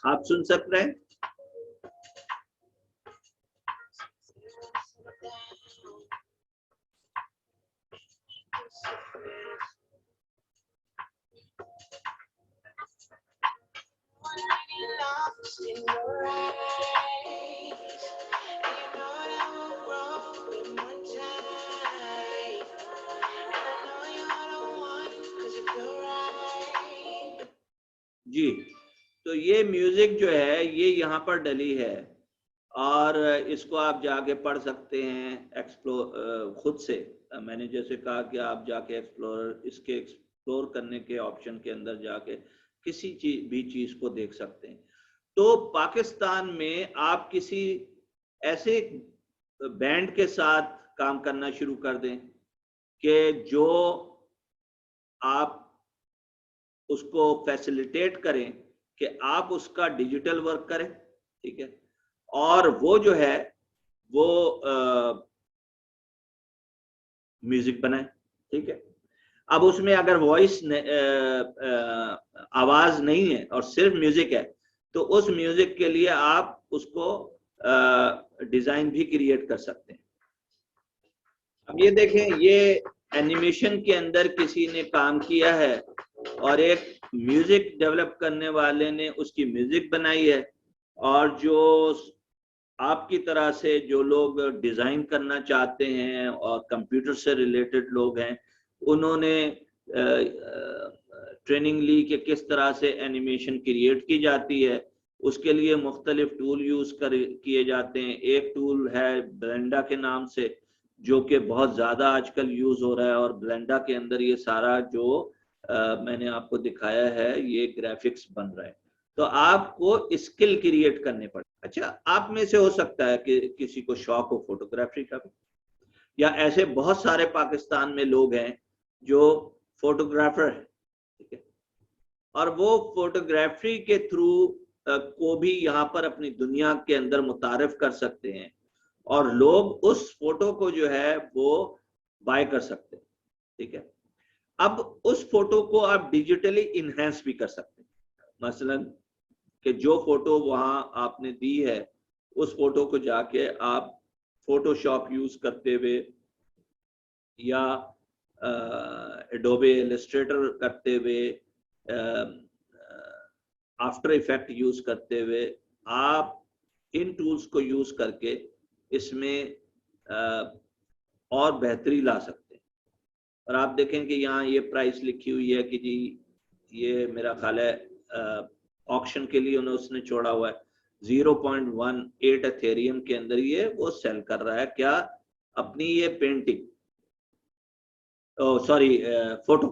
आप सुन सकते हैं? जी, तो ये म्यूजिक जो है ये यहाँ पर डली है और इसको आप जाके पढ़ सकते हैं एक्सप्लोर खुद से। मैंने जैसे कहा कि आप जाके एक्सप्लोर करने के ऑप्शन के अंदर जाके किसी भी चीज को देख सकते हैं। तो पाकिस्तान में आप किसी ऐसे बैंड के साथ काम करना शुरू कर दें कि जो आप उसको फैसिलिटेट करें कि आप उसका डिजिटल वर्क करें, ठीक है, और वो जो है वो म्यूजिक बनाए, ठीक है। अब उसमें अगर वॉइस आवाज नहीं है और सिर्फ म्यूजिक है तो उस म्यूजिक के लिए आप उसको डिजाइन भी क्रिएट कर सकते हैं। अब ये देखें, ये एनिमेशन के अंदर किसी ने काम किया है और एक म्यूजिक डेवलप करने वाले ने उसकी म्यूजिक बनाई है, और जो आपकी तरह से जो लोग डिजाइन करना चाहते हैं और कंप्यूटर से रिलेटेड लोग हैं, उन्होंने ट्रेनिंग ली कि किस तरह से एनिमेशन क्रिएट की जाती है। उसके लिए मुख्तलिफ टूल यूज किए जाते हैं। एक टूल है ब्लेंडा के नाम से, जो कि बहुत ज्यादा आजकल यूज हो रहा है, और ब्लेंडा के अंदर ये सारा जो मैंने आपको दिखाया है ये ग्राफिक्स बन रहा है। तो आपको स्किल क्रिएट करने पड़े। अच्छा, आप में से हो सकता है कि किसी को शौक हो फोटोग्राफी का भी, या ऐसे बहुत सारे पाकिस्तान में लोग हैं जो फोटोग्राफर है, ठीक है, और वो फोटोग्राफी के थ्रू को भी यहाँ पर अपनी दुनिया के अंदर मुतारिफ कर सकते हैं, और लोग उस फोटो को जो है वो बाय कर सकते हैं, ठीक है। अब उस फोटो को आप डिजिटली इनहेंस भी कर सकते हैं। मसलन कि जो फोटो वहां आपने दी है, उस फोटो को जाके आप फोटोशॉप यूज करते हुए या एडोबे इलस्ट्रेटर करते हुए, आफ्टर इफेक्ट यूज करते हुए, आप इन टूल्स को यूज करके इसमें और बेहतरी ला सकते हैं। और आप देखें कि यहाँ ये प्राइस लिखी हुई है कि जी ये मेरा ख्याल है ऑक्शन के लिए उसने छोड़ा हुआ है 0.18 एथेरियम के अंदर ये वो सेल कर रहा है। क्या? अपनी ये पेंटिंग, सॉरी फोटो।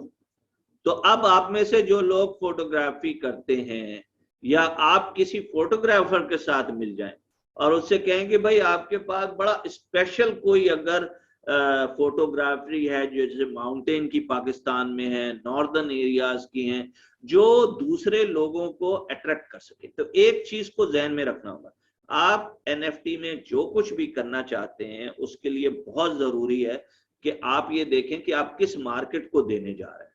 तो अब आप में से जो लोग फोटोग्राफी करते हैं, या आप किसी फोटोग्राफर के साथ मिल जाएं और उससे कहें कि भाई आपके पास बड़ा स्पेशल कोई अगर फोटोग्राफी है, जैसे माउंटेन की पाकिस्तान में है, नॉर्दर्न एरियाज की हैं, जो दूसरे लोगों को अट्रैक्ट कर सके, तो एक चीज को ध्यान में रखना होगा, आप एनएफटी में जो कुछ भी करना चाहते हैं उसके लिए बहुत जरूरी है कि आप ये देखें कि आप किस मार्केट को देने जा रहे हैं।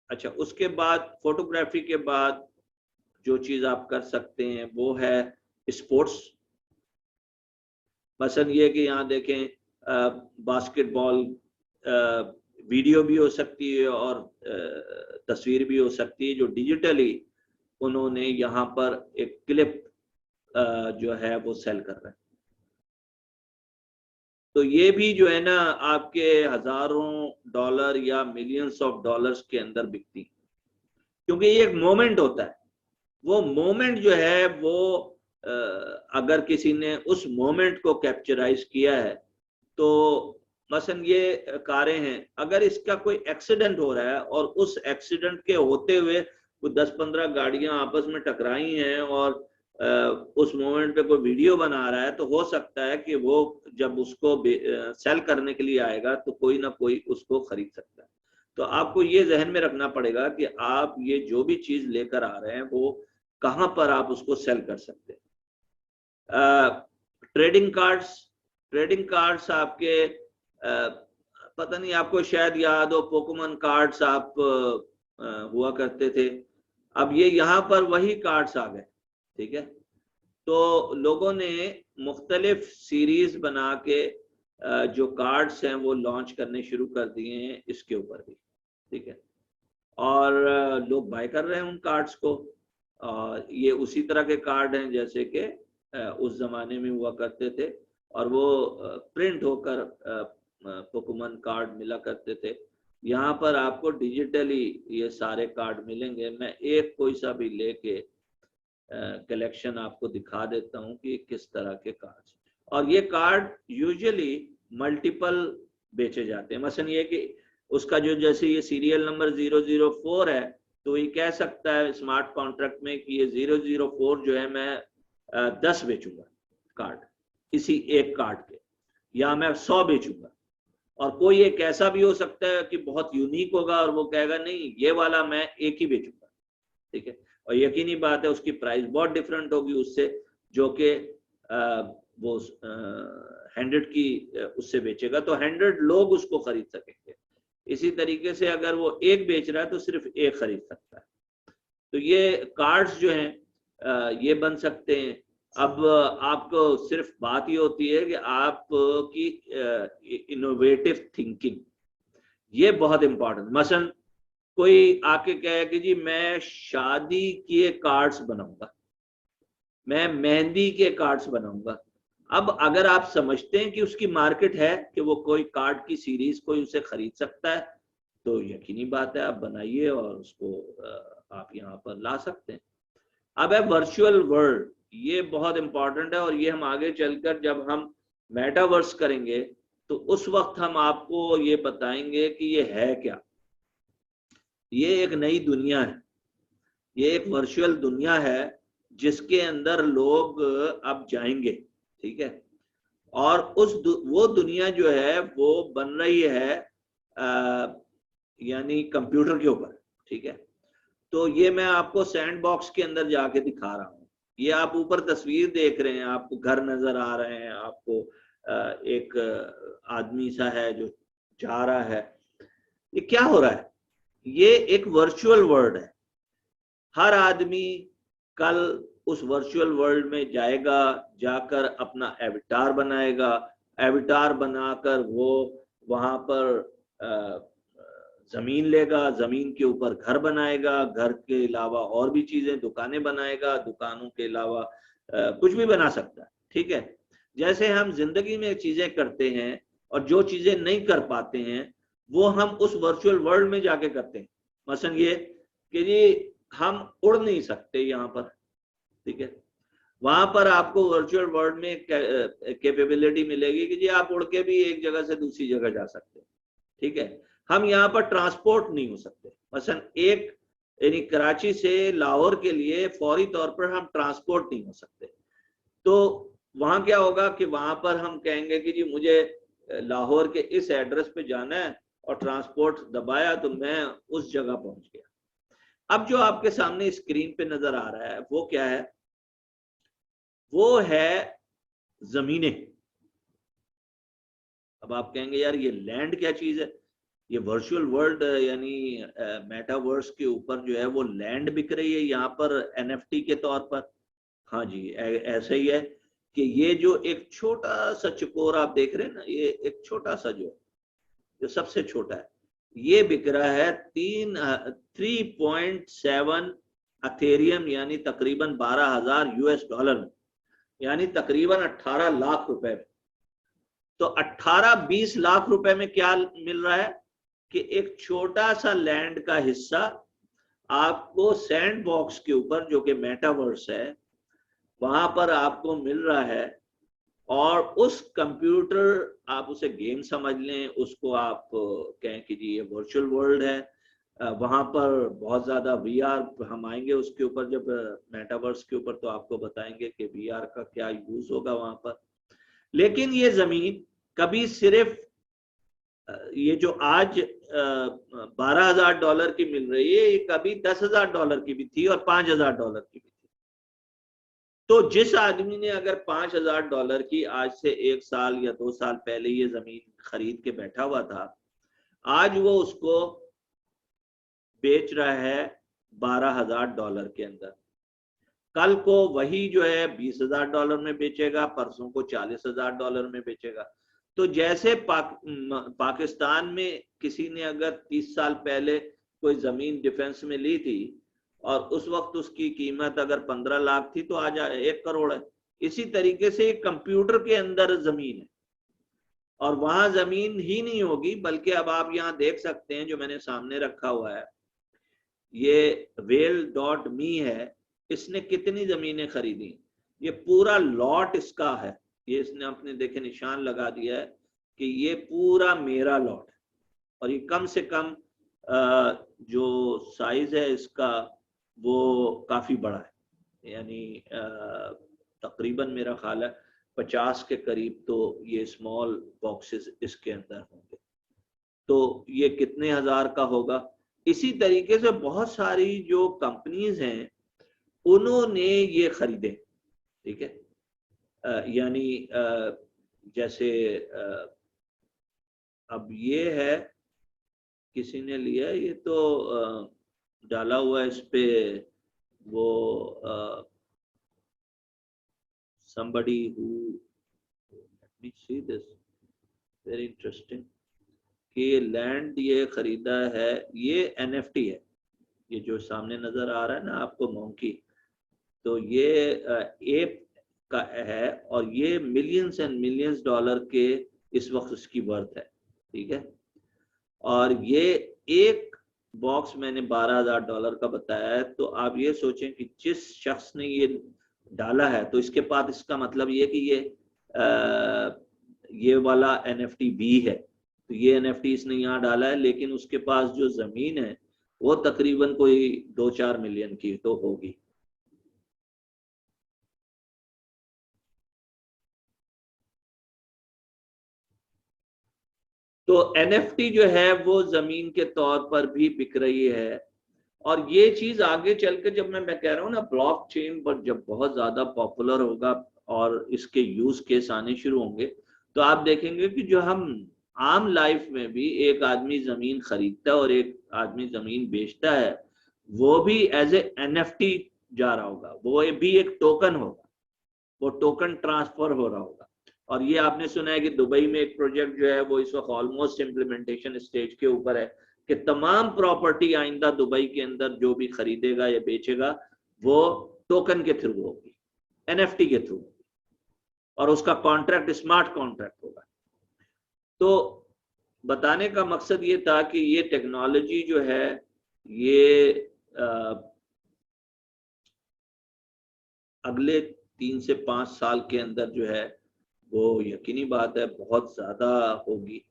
अच्छा, उसके बाद फोटोग्राफी के बाद जो चीज आप कर सकते हैं वो है स्पोर्ट्स। मसलन ये कि यहाँ देखें बास्केटबॉल वीडियो भी हो सकती है और तस्वीर भी हो सकती है, जो डिजिटली उन्होंने यहाँ पर एक क्लिप जो है वो सेल कर रहे हैं। तो ये भी जो है ना आपके हजारों डॉलर या मिलियंस ऑफ डॉलर्स के अंदर बिकती, क्योंकि ये एक मोमेंट होता है। वो मोमेंट जो है वो अगर किसी ने उस मोमेंट को कैप्चराइज किया है, तो मसलन ये कारें हैं, अगर इसका कोई एक्सीडेंट हो रहा है और उस एक्सीडेंट के होते हुए कोई 10-15 गाड़ियां आपस में टकराई हैं और उस मोमेंट पे कोई वीडियो बना रहा है, तो हो सकता है कि वो जब उसको सेल करने के लिए आएगा तो कोई ना कोई उसको खरीद सकता है। तो आपको ये जहन में रखना पड़ेगा कि आप ये जो भी चीज लेकर आ रहे हैं वो कहाँ पर आप उसको सेल कर सकते हैं। ट्रेडिंग कार्ड्स आपके पता नहीं, आपको शायद याद हो, पोकेमॉन कार्ड्स आप हुआ करते थे। अब ये यहाँ पर वही कार्ड्स आ गए, ठीक है। तो लोगों ने मुख्तलिफ सीरीज बना के जो कार्ड्स हैं वो लॉन्च करने शुरू कर दिए हैं इसके ऊपर भी, ठीक है, और लोग बाय कर रहे हैं उन कार्ड्स को। और ये उसी तरह के कार्ड हैं जैसे कि उस जमाने में हुआ करते थे, और वो प्रिंट होकर पोकेमॉन कार्ड मिला करते थे। यहाँ पर आपको डिजिटली ये सारे कार्ड मिलेंगे। मैं एक कोई सा भी लेके कलेक्शन आपको दिखा देता हूँ कि किस तरह के कार्ड्स, और ये कार्ड यूजुअली मल्टीपल बेचे जाते हैं। मसलन ये कि उसका जो जैसे ये सीरियल नंबर 004 है, तो ये कह सकता है स्मार्ट कॉन्ट्रैक्ट में कि ये 004 जो है मैं 10 बेचूंगा कार्ड इसी एक कार्ड के, या मैं 100 बेचूंगा। और कोई एक ऐसा भी हो सकता है कि बहुत यूनिक होगा और वो कहेगा नहीं ये वाला मैं एक ही बेचूंगा, ठीक है। और यकीनी बात है उसकी प्राइस बहुत डिफरेंट होगी उससे, जो कि वो 100 की उससे बेचेगा, तो 100 लोग उसको खरीद सकेंगे। इसी तरीके से अगर वो एक बेच रहा है तो सिर्फ एक खरीद सकता है। तो ये कार्ड्स जो हैं ये बन सकते हैं। अब आपको सिर्फ बात ये होती है कि आपकी इनोवेटिव थिंकिंग ये बहुत इंपॉर्टेंट। मसलन कोई आके कहे कि जी मैं शादी के कार्ड्स बनाऊंगा, मैं मेहंदी के कार्ड्स बनाऊंगा। अब अगर आप समझते हैं कि उसकी मार्केट है कि वो कोई कार्ड की सीरीज कोई उसे खरीद सकता है, तो यकीनी बात है आप बनाइए और उसको आप यहाँ पर ला सकते हैं। अब है वर्चुअल वर्ल्ड, ये बहुत इंपॉर्टेंट है, और ये हम आगे चलकर जब हम मेटावर्स करेंगे तो उस वक्त हम आपको ये बताएंगे कि ये है क्या। ये एक नई दुनिया है, ये एक वर्चुअल दुनिया है जिसके अंदर लोग अब जाएंगे, ठीक है। और वो दुनिया जो है वो बन रही है यानी कंप्यूटर के ऊपर, ठीक है। तो ये मैं आपको सैंड बॉक्स के अंदर जाके दिखा रहा हूँ। ये आप ऊपर तस्वीर देख रहे हैं, आपको घर नजर आ रहे हैं, आपको एक आदमी सा है जो जा रहा है। ये क्या हो रहा है? ये एक वर्चुअल वर्ल्ड है। हर आदमी कल उस वर्चुअल वर्ल्ड में जाएगा, जाकर अपना एविटार बनाएगा, एविटार बनाकर वो वहां पर जमीन लेगा, जमीन के ऊपर घर बनाएगा, घर के अलावा और भी चीजें, दुकानें बनाएगा, दुकानों के अलावा कुछ भी बना सकता है, ठीक है। जैसे हम जिंदगी में चीजें करते हैं और जो चीजें नहीं कर पाते हैं वो हम उस वर्चुअल वर्ल्ड में जाके करते हैं। मसलन ये कि जी हम उड़ नहीं सकते यहाँ पर, ठीक है। वहां पर आपको वर्चुअल वर्ल्ड में कैपेबिलिटी मिलेगी कि जी आप उड़ के भी एक जगह से दूसरी जगह जा सकते हैं, ठीक है। हम यहाँ पर ट्रांसपोर्ट नहीं हो सकते। मसलन एक यानी कराची से लाहौर के लिए फौरी तौर पर हम ट्रांसपोर्ट नहीं हो सकते। तो वहां क्या होगा कि वहां पर हम कहेंगे कि जी मुझे लाहौर के इस एड्रेस पे जाना है, और ट्रांसपोर्ट दबाया तो मैं उस जगह पहुंच गया। अब जो आपके सामने स्क्रीन पे नजर आ रहा है वो क्या है? वो है जमीनें। अब आप कहेंगे यार ये लैंड क्या चीज है? ये वर्चुअल वर्ल्ड यानी मेटावर्स के ऊपर जो है वो लैंड बिक रही है यहाँ पर एनएफटी के तौर पर। हाँ जी, ऐसा ही है कि ये जो एक छोटा सा चकोर आप देख रहे हैं ना, ये एक छोटा सा जो सबसे छोटा है, ये बिक रहा है 3.7 अथेरियम यानी तकरीबन 12,000 यूएस डॉलर में, यानी तकरीबन 18 लाख रुपए में। तो 18-20 लाख रुपए में क्या मिल रहा है कि एक छोटा सा लैंड का हिस्सा आपको सैंड बॉक्स के ऊपर, जो कि मेटावर्स है, वहां पर आपको मिल रहा है। और उस कंप्यूटर, आप उसे गेम समझ लें, उसको आप कहें कि जी ये वर्चुअल वर्ल्ड है। वहां पर बहुत ज्यादा वीआर हम आएंगे उसके ऊपर, जब मेटावर्स के ऊपर, तो आपको बताएंगे कि वीआर का क्या यूज होगा वहां पर। लेकिन ये जमीन कभी सिर्फ ये जो आज 12,000 डॉलर की मिल रही है, ये कभी 10,000 डॉलर की भी थी और 5,000 डॉलर की भी थी। तो जिस आदमी ने अगर 5,000 डॉलर की आज से 1 साल या 2 साल पहले ये जमीन खरीद के बैठा हुआ था, आज वो उसको बेच रहा है 12,000 डॉलर के अंदर। कल को वही जो है 20,000 डॉलर में बेचेगा, परसों को 40,000 डॉलर में बेचेगा। तो जैसे पाकिस्तान में किसी ने अगर 30 साल पहले कोई जमीन डिफेंस में ली थी और उस वक्त उसकी कीमत अगर 15 लाख थी तो आज 1 करोड़ है। इसी तरीके से एक कंप्यूटर के अंदर जमीन है, और वहां जमीन ही नहीं होगी बल्कि अब आप यहाँ देख सकते हैं जो मैंने सामने रखा हुआ है, ये whale.me है, इसने कितनी जमीनें खरीदी, ये पूरा लॉट इसका है, ये इसने अपने देखे निशान लगा दिया है कि ये पूरा मेरा लॉट है। और ये कम से कम जो साइज है इसका वो काफी बड़ा है, यानी तकरीबन मेरा ख्याल है 50 के करीब तो ये स्मॉल बॉक्सेस इसके अंदर होंगे। तो ये कितने हजार का होगा। इसी तरीके से बहुत सारी जो कंपनीज हैं उन्होंने ये खरीदे, ठीक है। यानी जैसे अब ये है, किसी ने लिया, ये तो डाला हुआ है इस पे वो somebody who, let me see this, very interesting, कि लैंड ये खरीदा है, ये NFT है, ये जो सामने नजर आ रहा है ना आपको मोंकी, तो ये एप का है और ये मिलियंस एंड मिलियंस डॉलर के इस वक्त उसकी वर्थ है, ठीक है। और ये एक बॉक्स मैंने $12,000 का बताया है, तो आप ये सोचें कि जिस शख्स ने ये डाला है तो इसके पास, इसका मतलब ये कि ये वाला NFT भी है, तो ये NFT इसने यहाँ डाला है, लेकिन उसके पास जो जमीन है वो तकरीबन कोई 2-4 मिलियन की तो होगी। तो NFT जो है वो जमीन के तौर पर भी बिक रही है। और ये चीज आगे चल के, जब मैं कह रहा हूँ ना ब्लॉकचेन पर जब बहुत ज्यादा पॉपुलर होगा और इसके यूज केस आने शुरू होंगे, तो आप देखेंगे कि जो हम आम लाइफ में भी एक आदमी जमीन खरीदता है और एक आदमी जमीन बेचता है, वो भी एज ए NFT जा रहा होगा, वो भी एक टोकन होगा, वो टोकन ट्रांसफर हो रहा होगा। और ये आपने सुना है कि दुबई में एक प्रोजेक्ट जो है वो इस वक्त ऑलमोस्ट इम्प्लीमेंटेशन स्टेज के ऊपर है कि तमाम प्रॉपर्टी आइंदा दुबई के अंदर जो भी खरीदेगा या बेचेगा वो टोकन के थ्रू होगी, NFT के थ्रू, और उसका कॉन्ट्रैक्ट स्मार्ट कॉन्ट्रैक्ट होगा। तो बताने का मकसद ये था कि ये टेक्नोलॉजी जो है ये अगले 3 से 5 साल के अंदर जो है वो यकीनी बात है बहुत ज्यादा होगी।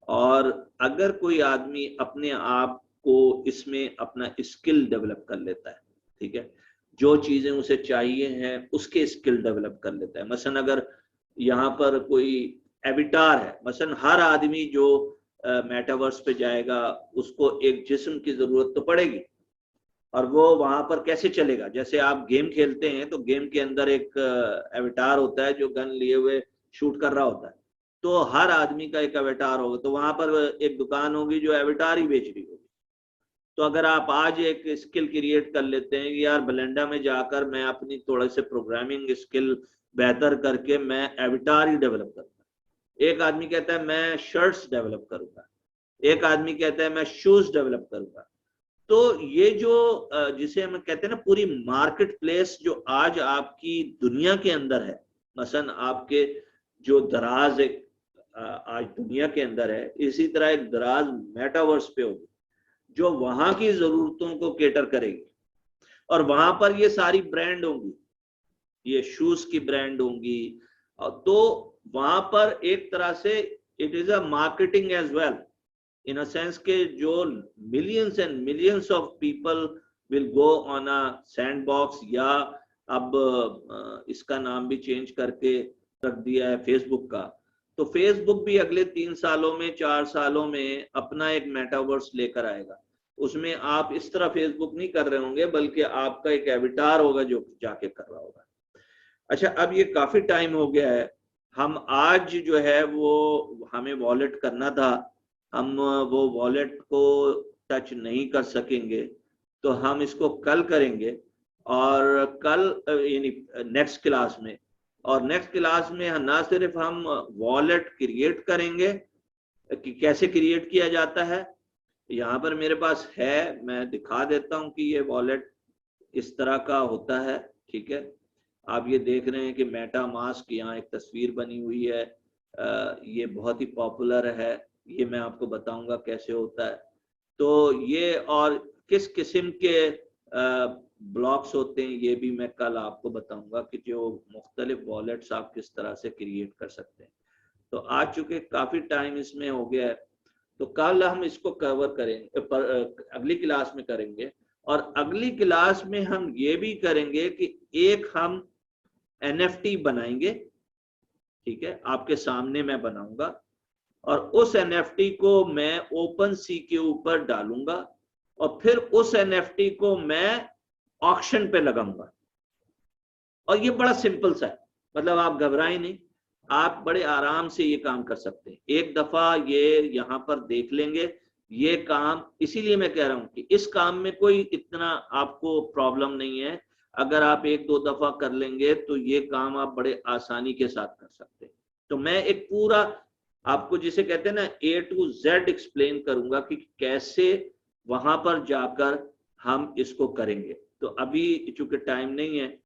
और अगर कोई आदमी अपने आप को इसमें अपना स्किल डेवलप कर लेता है, ठीक है, जो चीजें उसे चाहिए हैं उसके स्किल डेवलप कर लेता है। मसलन अगर यहाँ पर कोई एविटार है, मसलन हर आदमी जो मेटावर्स पे जाएगा उसको एक जिस्म की जरूरत तो पड़ेगी, और वो वहां पर कैसे चलेगा। जैसे आप गेम खेलते हैं तो गेम के अंदर एक एविटार होता है जो गन लिए हुए शूट कर रहा होता है, तो हर आदमी का एक एविटार होगा, तो वहां पर एक दुकान होगी जो एविटार ही बेच रही होगी। तो अगर आप आज एक स्किल क्रिएट कर लेते हैं कि यार ब्लेंडर में जाकर मैं अपनी थोड़े से प्रोग्रामिंग स्किल बेहतर करके मैं एविटार ही डेवलप करूंगा, एक आदमी कहता है मैं शर्ट्स डेवलप करूंगा, एक आदमी कहता है मैं शूज डेवलप करूंगा। तो ये जो जिसे हम कहते हैं ना पूरी मार्केट प्लेस जो आज आपकी दुनिया के अंदर है, मसलन आपके जो दराज एक आज दुनिया के अंदर है, इसी तरह एक दराज मेटावर्स पे होगी जो वहां की जरूरतों को केटर करेगी। और वहां पर ये सारी ब्रांड होंगी, ये शूज की ब्रांड होंगी, तो वहां पर एक तरह से it is a marketing as well, in a sense के जो millions and millions of people will go on a sandbox, या अब इसका नाम भी चेंज करके रख दिया है फेसबुक का। तो फेसबुक भी अगले 3 सालों में 4 सालों में अपना एक मेटावर्स लेकर आएगा। उसमें आप इस तरह फेसबुक नहीं कर रहे होंगे बल्कि आपका एक एविटार होगा जो जाके कर रहा होगा। अच्छा, अब ये काफी टाइम हो गया है, हम आज जो है वो हमें वॉलेट करना था, हम वो वॉलेट को टच नहीं कर सकेंगे, तो हम इसको कल करेंगे, और कल यानी नेक्स्ट क्लास में, और नेक्स्ट क्लास में ना सिर्फ हम वॉलेट क्रिएट करेंगे कि कैसे क्रिएट किया जाता है, यहाँ पर मेरे पास है, मैं दिखा देता हूँ कि ये वॉलेट इस तरह का होता है, ठीक है। आप ये देख रहे हैं कि मेटा मास्क, यहाँ एक तस्वीर बनी हुई है, ये बहुत ही पॉपुलर है, ये मैं आपको बताऊंगा कैसे होता है। तो ये और किस किस्म के ब्लॉक्स होते हैं ये भी मैं कल आपको बताऊंगा कि जो मुख्तलिफ वॉलेट्स आप किस तरह से क्रिएट कर सकते हैं। तो आज चूंकि काफी टाइम इसमें हो गया है, तो कल हम इसको कवर करेंगे, अगली क्लास में करेंगे। और अगली क्लास में हम ये भी करेंगे कि एक हम NFT बनाएंगे, ठीक है, आपके सामने मैं बनाऊंगा, और उस NFT को मैं ओपन सी के ऊपर डालूंगा, और फिर उस NFT को मैं ऑक्शन पे लगाऊंगा। और ये बड़ा सिंपल सा है, मतलब आप घबराएं नहीं, आप बड़े आराम से ये काम कर सकते हैं। एक दफा ये यहाँ पर देख लेंगे ये काम, इसीलिए मैं कह रहा हूं कि इस काम में कोई इतना आपको प्रॉब्लम नहीं है। अगर आप एक दो दफा कर लेंगे तो ये काम आप बड़े आसानी के साथ कर सकते हैं। तो मैं एक पूरा आपको जिसे कहते हैं ना A to Z एक्सप्लेन करूंगा कि कैसे वहां पर जाकर हम इसको करेंगे। तो अभी चूंकि टाइम नहीं है